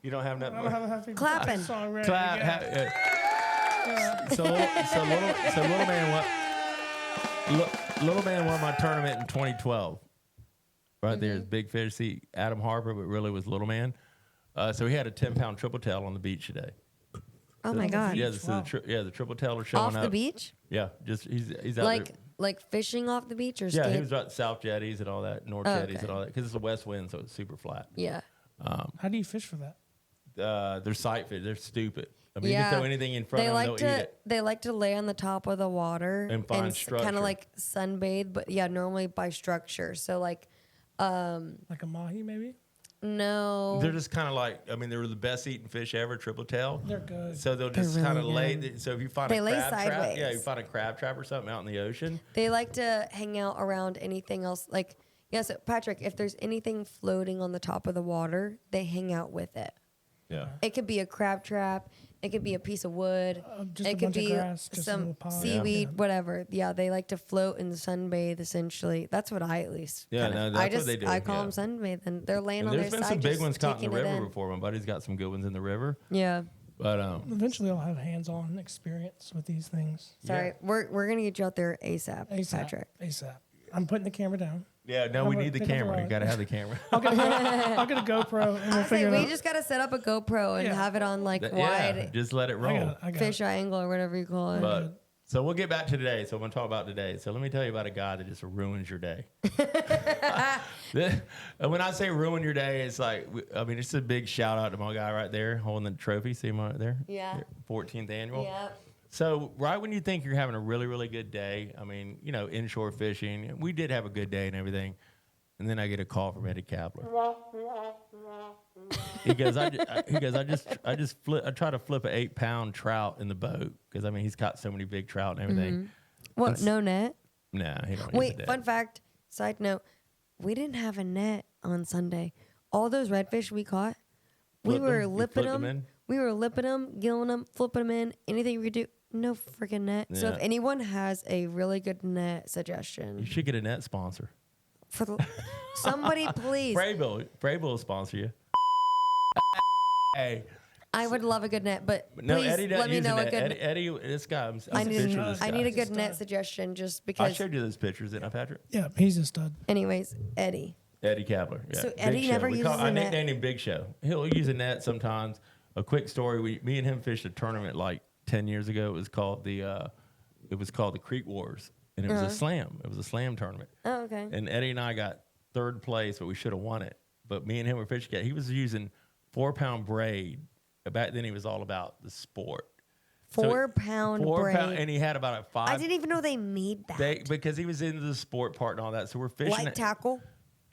You don't have I don't nothing. have a happy Clapping. song ready. Clap. Yeah. So little man Little man won my tournament in 2012. Right there is big fish. See Adam Harper, but really was little man. So he had a 10-pound triple tail on the beach today. oh my God. Yeah, Wow. the triple tail are showing Off up. the beach? Yeah, just he's out Like there. like fishing off the beach or Yeah, he stand- was at South Jetties and all that, North Oh, Jetties okay. and all that, because it's a west wind, so it's super flat. Yeah. How do you fish for that? They're sight fish. They're stupid. I mean, you Yeah. can throw anything in front They of them, like they'll eat to it. they like to lay on the top of the water And find kind structure. of like sunbathe, but yeah, normally by structure. So like Like a mahi, maybe? No. They're just kind of like, I mean, they were the best eating fish ever, triple tail. They're good. So they'll just They're kind of really lay. good. So if you find They a lay crab trap, sideways. yeah, you find a crab trap or something out in the ocean. They like to hang out around anything else. Like, yes, Patrick, if there's anything floating on the top of the water, they hang out with it. Yeah. It could be a crab trap. It could be a piece of wood. Just it a could bunch of be grass, just a some little pond. seaweed, Yeah. whatever. Yeah, they like to float and sunbathe. Essentially, that's what I at least. Yeah, kinda- no, that's what they do, I call yeah. them sunbathe, and they're laying And on their there's been side. some big just ones caught in the taking it river in. before. My buddy's got some good ones in the river. Yeah. But Eventually, I'll have hands-on experience with these things. Sorry, Yeah. we're gonna get you out there ASAP, ASAP. Patrick. ASAP. I'm putting the camera down. yeah, no, I'm we gonna need the pick up the camera. You rod. got to have the camera. I'll get a GoPro and we'll I say figure it we out. just gotta set up a GoPro and Yeah. have it on like Yeah, wide just let it roll. I got fish eye angle or whatever you call it. But so we'll get back to today. So I'm going to talk about today. So let me tell you about a guy that just ruins your day. When I say ruin your day, it's like, I mean, it's a big shout out to my guy right there holding the trophy. See him right there? Yeah. 14th annual. Yeah. So right when you think you're having a really, really good day, I mean, you know, inshore fishing, we did have a good day and everything. And then I get a call from Eddie Kapler. He goes, I try to flip an 8-pound trout in the boat because I mean he's caught so many big trout and everything. What? No net? Nah, he don't. Wait, use a net. fun fact, side note, we didn't have a net on Sunday. All those redfish we caught, we Flip were them? You lipping flipped them them. in? We were lipping them, gilling them, flipping them in. Anything we could do, no freaking net. So Yeah. if anyone has a really good net You suggestion, should get a net sponsor. for the, somebody please, Fraybill will sponsor you. Hey, I would love a good net, but no, please Eddie doesn't let me use know a a net. good. Eddie, this guy. I I'm need, picture this I guy. need a good Stud. net suggestion just I because. showed you those pictures, didn't I, Patrick? Yeah, he's a stud. Anyways, Eddie. Eddie Kapler. Yeah. So Big Eddie Show. never We uses call, a I net. nicknamed him Big Show. He'll use a net sometimes. A quick story: me and him fished a tournament like 10 years ago. It was called the Creek Wars, and it was a slam. It was a slam tournament. Oh, okay. And Eddie and I got third place, but we should have won it. But me and him were fishing. He was using 4-pound braid. Back then, he was all about the sport. So 4-pound braid. and he had about a 5. I didn't even know they made that. Because he was into the sport part and all that. So we're fishing. Light tackle.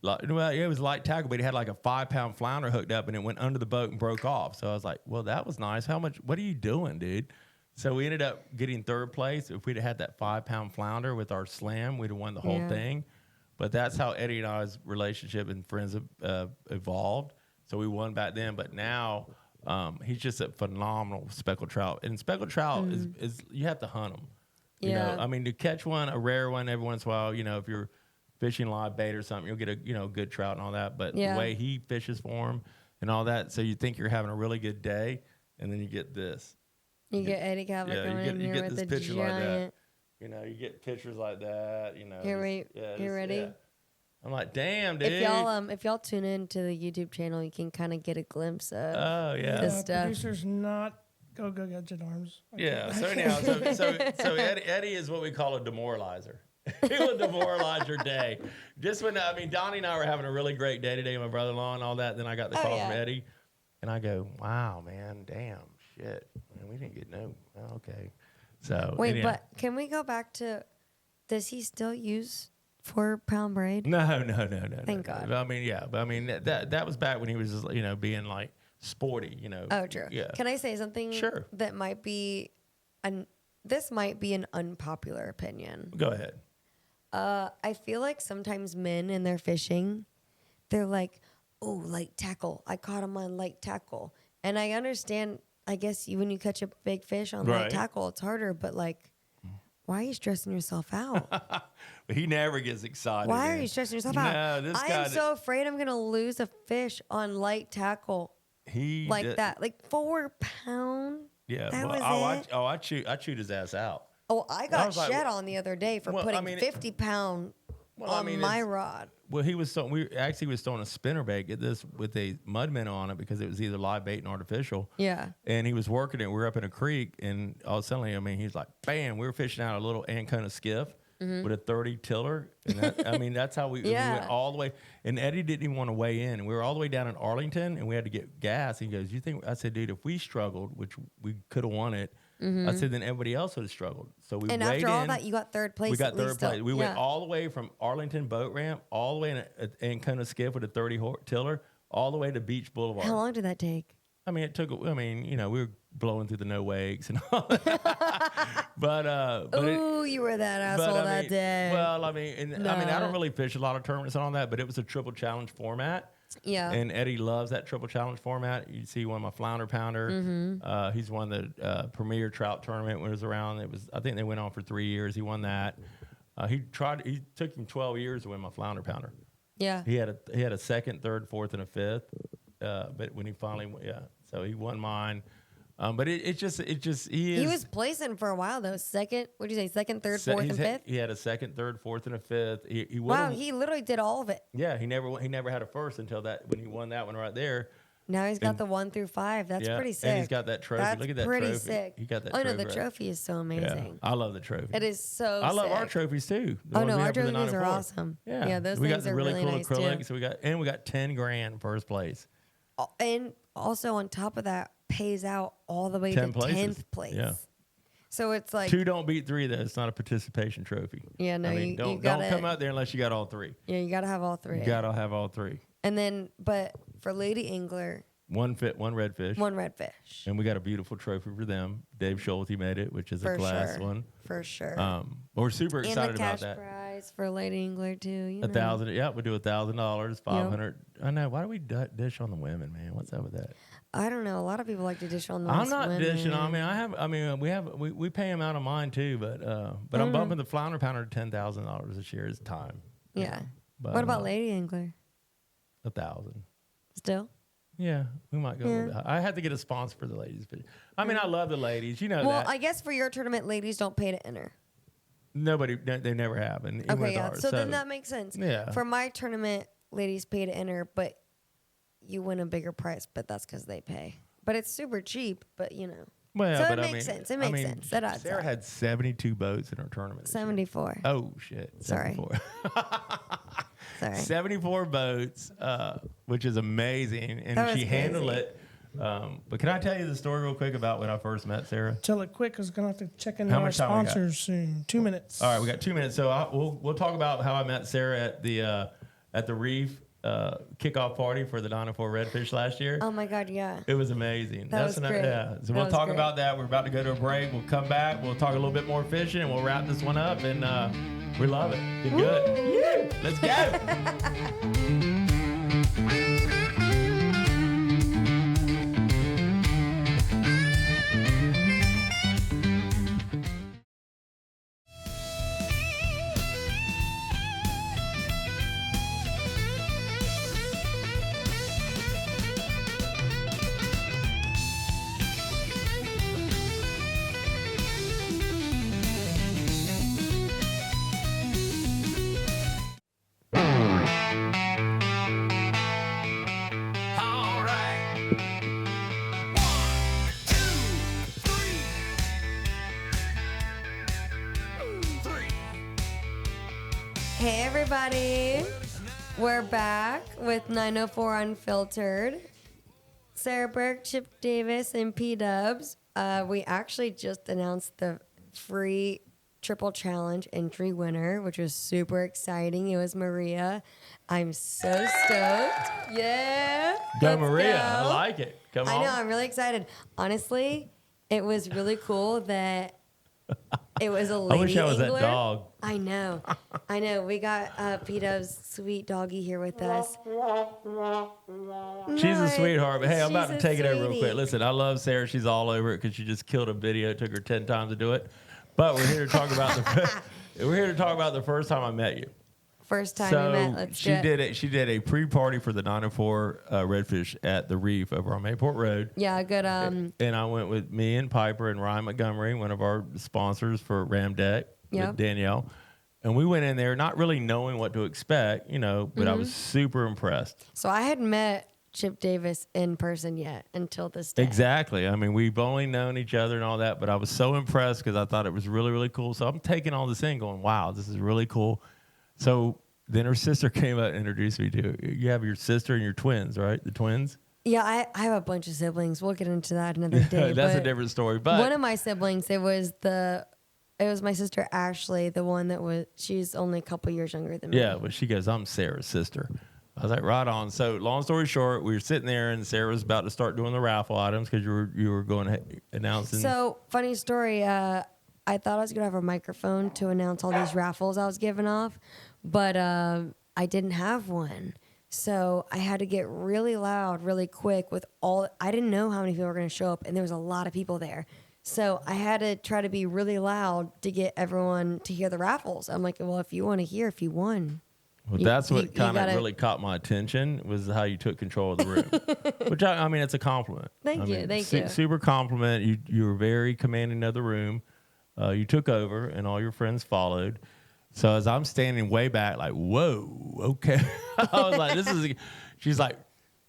Well, yeah, it was light tackle, but he had like a 5-pound flounder hooked up, and it went under the boat and broke off. So I was like, "Well, that was nice. How much? What are you doing, dude?" So we ended up getting third place. If we'd have had that 5-pound flounder with our slam, we'd have won the whole Yeah. thing. But that's how Eddie and I's relationship and friends evolved. So we won back then, but now he's just a phenomenal speckled trout. And speckled trout is you have to hunt them. You Yeah. know, I mean, to catch one, a rare one every once in a while, you know, if you're fishing live bait or something, you'll get a good trout and all that. But Yeah. the way he fishes for them and all that, so you think you're having a really good day, and then you get this. You get Eddie Kapler Yeah, coming you in get here with this the picture like that. giant. You know, you get pictures like that. You know, Here, wait. You ready? yeah. I'm like, damn, dude. If y'all tune in to the YouTube channel, you can kind of get a glimpse of. Oh yeah. This stuff. Producer's not go gadget arms. Yeah. So anyhow, so Eddie is what we call a demoralizer. He will demoralize your day. Just when Donnie and I were having a really great day today, my brother-in-law and all that. Then I got the call from Eddie, and I go, "Wow, man, damn, shit, man, we didn't get no." Okay. So Wait, anyhow. but can we go back to? Does he still use 4-pound braid? No. Thank God. I mean, yeah, but I mean that was back when he was just, being like sporty, Oh, true. Yeah. Can I say something? Sure. That might be this might be an unpopular opinion. Go ahead. I feel like sometimes men in their fishing, they're like, "Oh, light tackle! I caught him on light tackle." And I understand. I guess when you catch a big fish on light Right. tackle, it's harder. But like, why are you stressing yourself out? He never gets excited. Why are man. you stressing yourself No, out? this I guy am so afraid I'm gonna lose a fish on light tackle he like did- that, like 4-pound. Yeah. That well, was it? I chewed his ass out. Oh, I got was like- shed on the other day for Well, I putting mean, 50-pound Well, I on mean, my it's- rod. Well, he was throwing a spinnerbait. Get this, with a mud minnow on it because it was either live bait and artificial. Yeah. And he was working it. We were up in a creek, and all of a sudden, he's like, bam! We were fishing out a little Ancona skiff with a 30 tiller, and that's how we Yeah. went all the way. And Eddie didn't even want to weigh in, and we were all the way down in Arlington, and we had to get gas. He goes, "You think?" I said, "Dude, if we struggled, which we could have won it, I said then everybody else would have struggled." So we And weighed after all in. that, you got third place. We got at third least place. We went yeah. all the way from Arlington boat ramp, all the way in Ancona skiff with a 30 tiller, all the way to Beach Boulevard. How long did that take? I mean, it took. I mean, you know, we were blowing through the no wakes and all that. but ooh, you were that asshole that day. Well, I mean, I don't really fish a lot of tournaments and all that, but it was a triple challenge format. Yeah. And Eddie loves that triple challenge format. You see, he won my flounder pounder. Mm-hmm. He's won the premier trout tournament when it was around. I think they went on for 3 years. He won that. He took him 12 years to win my flounder pounder. Yeah. He had a second, third, fourth, and a fifth. But when he finally, so he won mine. But he was placing for a while though. Second, what do you say? Second, third, fourth, and fifth. He had a second, third, fourth, and a fifth. Wow, he literally did all of it. Yeah, he never had a first until when he won that one right there. Now he's got the 1 through 5. That's pretty sick. And he's got that trophy. That's Look at that pretty trophy. sick. He got that. Oh trophy no, the trophy is so amazing. Yeah, I love the trophy. It is so. I love sick. our trophies too. Oh no, our trophies are awesome. Yeah, those we things got are really cool nice acrylic. too. So we got $10,000 first place. And also on top of that, pays out all the way to 10th place. Yeah. So it's like 2 don't beat 3 though. It's not a participation trophy. Yeah, no, I mean, you don't gotta, come out there unless you got all 3. Yeah, you gotta have all 3. You gotta have all 3. And then, but for Lady Angler, one redfish. One redfish. And we got a beautiful trophy for them. Dave Schulte made it, which is a glass one. For sure. We're super excited about that. And the cash prize for Lady Angler too. You know. $1,000. Yeah, we do $1,000, 500. I know. Why do we dish on the women, man? What's up with that? I don't know. A lot of people like to dish on the I'm not women. dishing. We pay them out of mine too, but I'm bumping the flounder pounder to $10,000 this year. It's time. Yeah. But, what about Lady Angler? 1,000. Still. Yeah, we might go a little bit high. I had to get a sponsor for the ladies. But I mean, I love the ladies. You know that. Well, I guess for your tournament, ladies don't pay to enter. They never have. And okay, yeah. So then that makes sense. Yeah. For my tournament, ladies pay to enter, but you win a bigger price, but that's because they pay. But it's super cheap, but you know. Well, so it makes sense. It makes sense. That adds Sarah had 72 boats in her tournament. 74. Oh, shit. 74. Sorry. 74 boats, which is amazing. And she handled it. But can I tell you the story real quick about when I first met Sarah? Tell it quick because we're going to have to check in our sponsors soon. 2 minutes. All right, we got 2 minutes. So we'll talk about how I met Sarah at the Reef kickoff party for the 904 Redfish last year. Oh my God, yeah. It was amazing. That was great. Yeah. So we'll talk about that. We're about to go to a break. We'll come back. We'll talk a little bit more fishing, and we'll wrap this one up. And we love it. Been good. Yeah. Let's go. Hey everybody, we're back with 904 Unfiltered. Sara Burk, Chip Davis, and P-Dubs. We actually just announced the free triple challenge entry winner, which was super exciting. It was Maria. I'm so stoked. Yeah. Go Maria. I like it. Come on. I know, I'm really excited. Honestly, it was really cool that it was a lady I wish I was angler. that dog. I know. We got P-Dub's sweet doggy here with us. She's a sweetheart. But hey, I'm about to take it over real sweetie. quick. Listen, I love Sarah. She's all over it because she just killed a video. It took her 10 times to do it. But we're here to talk about the first time I met you. First time we met. Let's she did a pre-party for the 904 Redfish at the Reef over on Mayport Road. Yeah, good. And I went with me and Piper and Ryan Montgomery, one of our sponsors for Ram Deck, with Danielle. And we went in there not really knowing what to expect, but I was super impressed. So I had met Chip Davis in person yet until this day. Exactly. I mean, we've only known each other and all that, but I was so impressed because I thought it was really, really cool. So I'm taking all this in going, wow, this is really cool. So then her sister came out and introduced me to it. You have your sister and your twins, right? The twins? Yeah, I have a bunch of siblings. We'll get into that another day. That's a different story. But one of my siblings, it was my sister Ashley, the one that she's only a couple years younger than me. Yeah, but she goes, I'm Sarah's sister. I was like, right on. So long story short, we were sitting there and Sarah was about to start doing the raffle items because you were going to announcing. So funny story. I thought I was gonna have a microphone to announce all these raffles I was giving off, but I didn't have one. So I had to get really loud, really quick with all. I didn't know how many people were gonna show up, and there was a lot of people there. So I had to try to be really loud to get everyone to hear the raffles. I'm like, well, if you want to hear, if you won. Well, that's what kind of really caught my attention was how you took control of the room, which I mean, it's a compliment. Thank you. Super compliment. You were very commanding of the room. You took over, and all your friends followed. So as I'm standing way back, like, whoa, okay. I was like, this is. She's like,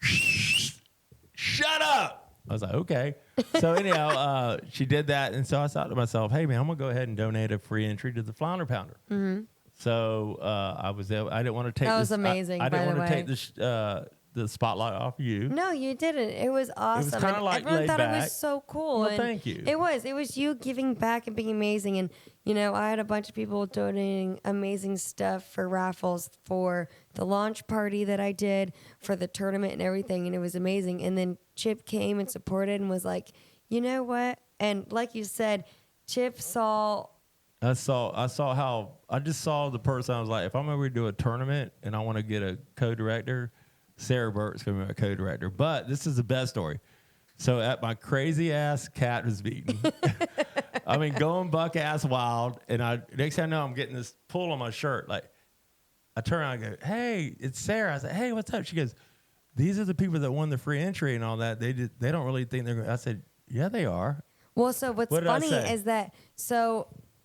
shut up. I was like, okay. So anyhow, she did that, and so I thought to myself, hey man, I'm gonna go ahead and donate a free entry to the Flounder Pounder. Mm-hmm. So I was there. I didn't want to take. That was amazing. I didn't want to take the spotlight off of you. No, you didn't. It was awesome. It was kind of like everyone laid thought back. It was so cool. Well, and thank you. It was you giving back and being amazing. And I had a bunch of people donating amazing stuff for raffles for the launch party that I did, for the tournament and everything, and it was amazing. And then Chip came and supported and was like, you know what? And like you said, Chip saw. I just saw the person. I was like, if I'm ever to do a tournament and I want to get a co-director, Sara Burk's going to be my co-director. But this is the best story. So at my crazy ass cat was beaten. I mean, going buck ass wild. And next thing I know, I'm getting this pull on my shirt. Like, I turn around and go, hey, it's Sarah. I said, hey, what's up? She goes, these are the people that won the free entry and all that. They don't really think they're going to. I said, yeah, they are. Well, so what's funny is that,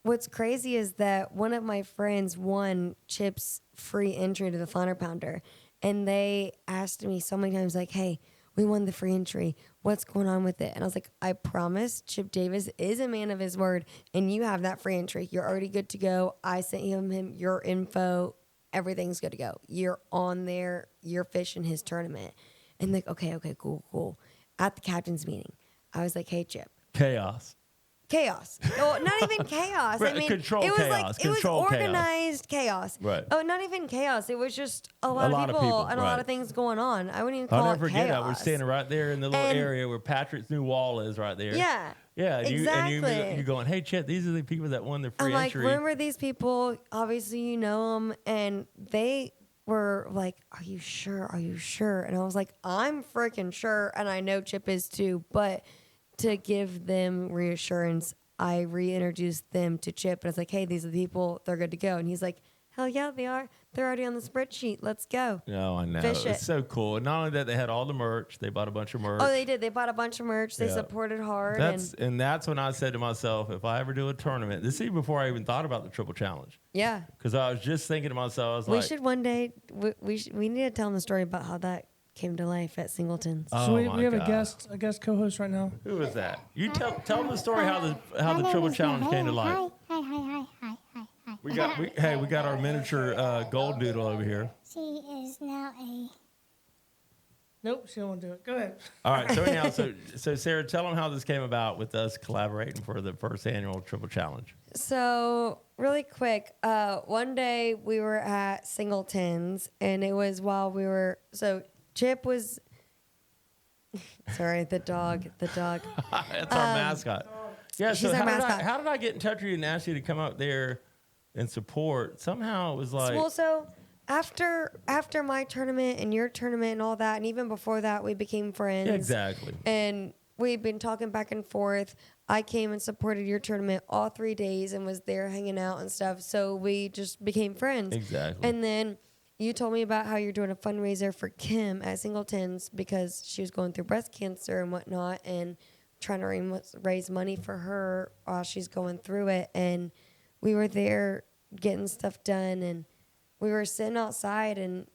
what's crazy is that one of my friends won Chip's free entry to the Flounder Pounder. And they asked me so many times, like, hey, we won the free entry. What's going on with it? And I was like, I promise Chip Davis is a man of his word, and you have that free entry. You're already good to go. I sent him your info. Everything's good to go. You're on there. You're fishing his tournament. And like, okay, cool. At the captain's meeting, I was like, hey, Chip. Chaos. Oh, not even chaos. I mean, control it was chaos. It was organized chaos. Right. Oh, not even chaos. It was just a lot of people and a lot of things going on. I wouldn't even call it chaos. I'll never forget that. We're standing right there in the little area where Patrick's new wall is right there. Yeah. Yeah. Exactly. And you're going, hey, Chet, these are the people that won the free entry. I'm like, remember these people? Obviously, you know them. And they were like, are you sure? Are you sure? And I was like, I'm freaking sure. And I know Chip is too. But to give them reassurance, I reintroduced them to Chip. And I was like, hey, these are the people. They're good to go. And he's like, hell yeah, they are. They're already on the spreadsheet. Let's go. No, I know. Fish it's so cool. And not only that, they had all the merch. They bought a bunch of merch. Oh, they did. They bought a bunch of merch. They supported hard. And that's when I said to myself, if I ever do a tournament, this is even before I even thought about the Triple Challenge. Yeah. Because I was just thinking to myself, I was we should one day, we need to tell them the story about how that came to life at Singleton's. Oh, so we have a guest co-host right now. Who is that? You tell them the story how the Triple Challenge came to life. Hi. We got our miniature gold doodle over here. She is now a. Nope, she don't want to do it. Go ahead. All right. So anyhow, so Sarah, tell them how this came about with us collaborating for the first annual Triple Challenge. So really quick, one day we were at Singleton's, and it was while we were. So Chip was. Sorry, the dog. That's our mascot. Yeah. She's So our mascot. how did I get in touch with you and ask you to come up there and support? Somehow it was like. Well, so after my tournament and your tournament and all that, and even before that, we became friends. Yeah, exactly. And we've been talking back and forth. I came and supported your tournament all 3 days and was there hanging out and stuff. So we just became friends. Exactly. And then you told me about how you're doing a fundraiser for Kim at Singleton's because she was going through breast cancer and whatnot, and trying to raise money for her while she's going through it. And we were there getting stuff done, and we were sitting outside, and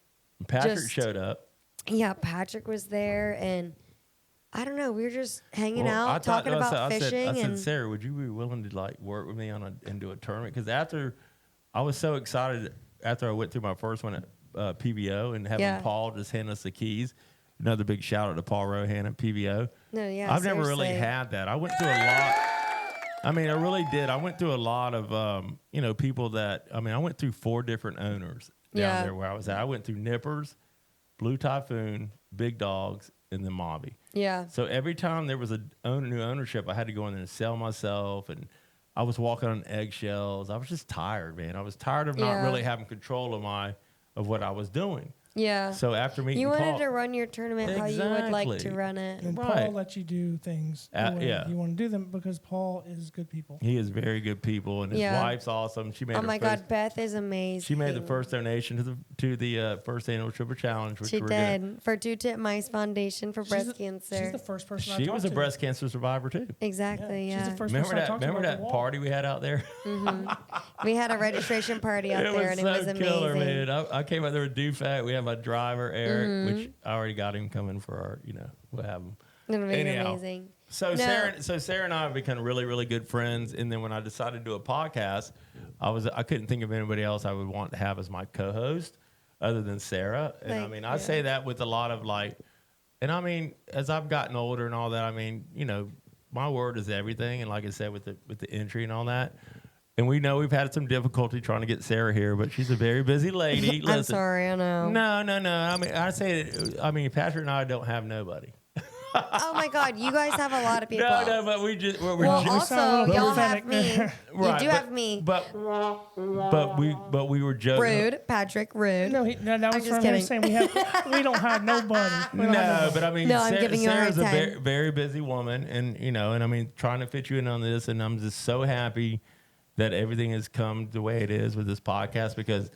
Patrick showed up. Yeah, Patrick was there, and I don't know, we were just hanging out, talking about fishing. I said, Sarah, would you be willing to like work with me and do a tournament? Because I was so excited after I went through my first one at PBO and having Paul just hand us the keys. Another big shout out to Paul Rohan at PBO. No, yeah, I've never really had that. I went through a lot. I mean, I really did. I went through a lot of, people that, I went through 4 different owners down there where I was at. I went through Nippers. Blue Typhoon, Big Dogs, and then Mobby. Yeah. So every time there was a new ownership, I had to go in there and sell myself, and I was walking on eggshells. I was just tired, man. I was tired of not really having control of what I was doing. Yeah. So after meeting you wanted Paul, to run your tournament how you would like to run it. And Right. Paul let you do things the way you want to do them because Paul is good people. he is very good people, and his wife's awesome. She made Oh my God, Beth is amazing. She made the first donation to the first annual Triple Challenge. Which She we're did for 2 Tip Mice Foundation for breast cancer. She's the first person I She talked was a to. breast cancer survivor too. Exactly. Yeah. She's the first Remember person I talked to Remember about that the wall. party we had out there? We had a registration party out there, and it was amazing. Killer, man. I came out there with Dufat. We had my driver Eric, which I already got him coming for our. We'll have him. It'll be Anyhow, amazing. So Sarah and I have become really, really good friends. And then when I decided to do a podcast, I couldn't think of anybody else I would want to have as my co-host other than Sarah. And I say that with a lot of as I've gotten older and all that, my word is everything. And like I said, with the entry and all that. And we know we've had some difficulty trying to get Sarah here, but she's a very busy lady. I'm sorry, I know. No. Patrick and I don't have nobody. Oh my God, you guys have a lot of people. No, but we're also, y'all have pathetic. me. Right, you do have me. But we were joking. Rude, Patrick. Rude. No, that was just what I kidding. was saying. We don't have nobody. No, but I'm giving you a hard Sarah's a very, time. very busy woman, and trying to fit you in on this, and I'm just so happy that everything has come the way it is with this podcast because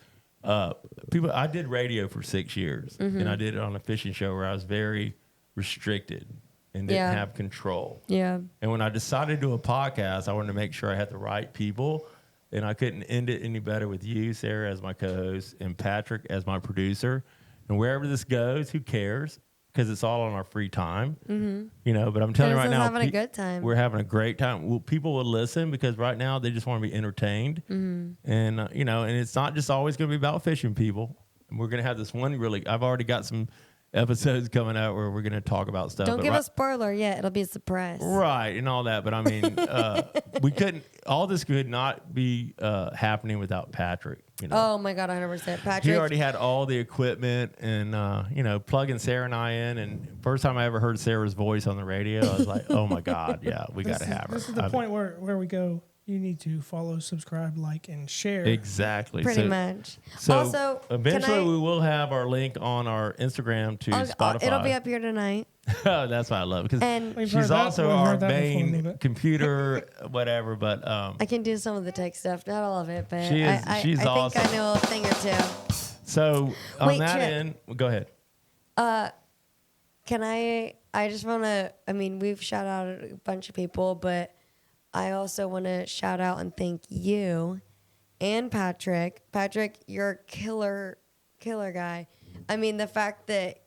I did radio for 6 years, and I did it on a fishing show where I was very restricted and didn't have control. Yeah. And when I decided to do a podcast, I wanted to make sure I had the right people, and I couldn't end it any better with you, Sarah, as my co-host, and Patrick as my producer. And wherever this goes, who cares? Because it's all on our free time, But I'm telling you right now, having a good time. We're having a great time. People will listen because right now they just want to be entertained, and and it's not just always going to be about fishing, people. And we're going to have this one I've already got some episodes coming out where we're going to talk about stuff. Don't give a spoiler yet. It'll be a surprise. Right, and all that. But all this could not be happening without Patrick. Oh my God, 100%. Patrick. He already had all the equipment and, plugging Sarah and I in. And first time I ever heard Sarah's voice on the radio, I was like, oh my God, yeah, we got to have her. This is the point where we go. You need to follow, subscribe, like, and share. Exactly. Pretty much. So also, eventually we will have our link on our Instagram to Spotify. It'll be up here tonight. That's what I love because she's also our main computer, whatever. But I can do some of the tech stuff, not all of it, but she's awesome. I think I know a thing or two. So on Wait, that Chip. end, go ahead. Can I just want to, we've shout out a bunch of people, but I also want to shout out and thank you and Patrick. Patrick, you're a killer guy. The fact that,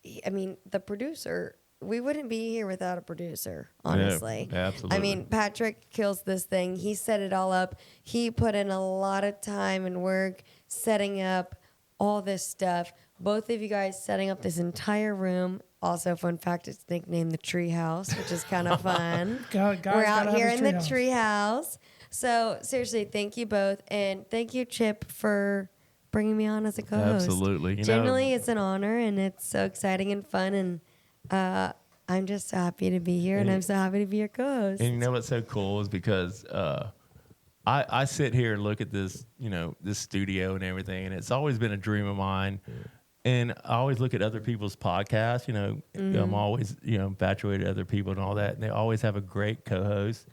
the producer, we wouldn't be here without a producer, honestly. Yeah, absolutely. Patrick kills this thing. He set it all up. He put in a lot of time and work setting up all this stuff. Both of you guys setting up this entire room. Also, fun fact, it's nicknamed the Tree House, which is kind of fun. We're out here in the Tree House. So, seriously, thank you both. And thank you, Chip, for bringing me on as a co-host. Absolutely. Genuinely, it's an honor, and it's so exciting and fun. And I'm just so happy to be here, and I'm so happy to be your co-host. And you know what's so cool is because I sit here and look at this, this studio and everything, and it's always been a dream of mine. And I always look at other people's podcasts, I'm always, infatuated with other people and all that. And they always have a great co-host.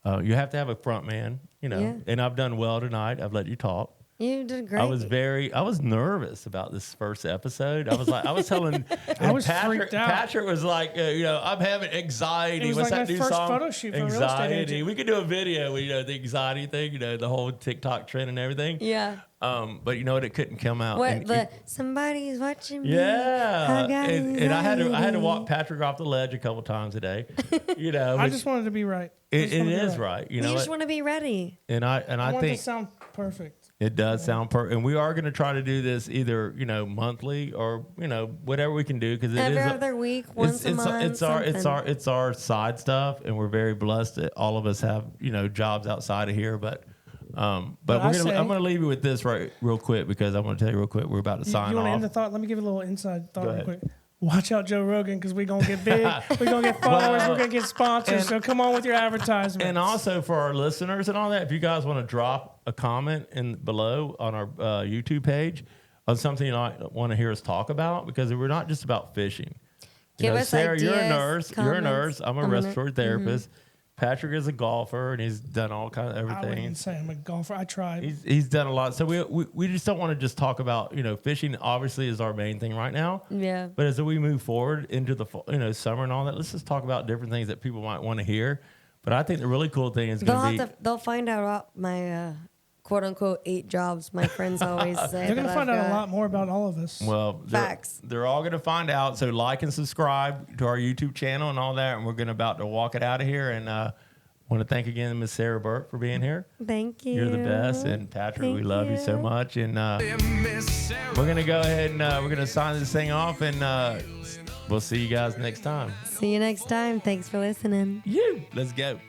You have to have a front man, and I've done well tonight. I've let you talk. You did great. I was nervous about this first episode. I was telling, I was Patrick, freaked out. Patrick was like, I'm having anxiety. It was What's like that my new first song? photo shoot for a real estate Anxiety. agent. We could do a video, the anxiety thing, the whole TikTok trend and everything. Yeah. But you know what? It couldn't come out. Somebody's watching me. Yeah. I got And I had to anxiety. walk Patrick off the ledge a couple times a day. I just wanted to be right. it is right. You just want to be ready. And I want it think to sound perfect. it does sound perfect. And we are going to try to do this either, monthly or, whatever we can do because Every other week, once a month. It's our side stuff, and we're very blessed that all of us have, jobs outside of here. But But I'm going to leave you with this real quick because I want to tell you real quick. We're about to sign off. You want to end the thought? Let me give you a little inside thought real quick. Watch out, Joe Rogan, because we're going to get big. We're going to get followers. We're going to get sponsors. So come on with your advertisements. And also for our listeners and all that, if you guys want to drop a comment below on our YouTube page on something you want to hear us talk about, because we're not just about fishing. Give us Sarah, ideas, you're a nurse. comments. You're a nurse. I'm a respiratory therapist. Patrick is a golfer, and he's done all kinds of everything. I wouldn't say I'm a golfer. I tried. He's done a lot. So we just don't want to just talk about, fishing obviously is our main thing right now. Yeah. But as we move forward into the summer and all that, let's just talk about different things that people might want to hear. But I think the really cool thing is going to be... They'll find out about my quote-unquote 8 jobs my friends always say. They're going to find out a lot more about all of us. Well, facts. They're all going to find out. So like and subscribe to our YouTube channel and all that. And we're about to walk it out of here. And want to thank again Miss Sara Burk for being here. Thank you. You're the best. And Patrick, we love you so much. And we're going to go ahead and we're going to sign this thing off. And we'll see you guys next time. See you next time. Thanks for listening. Let's go.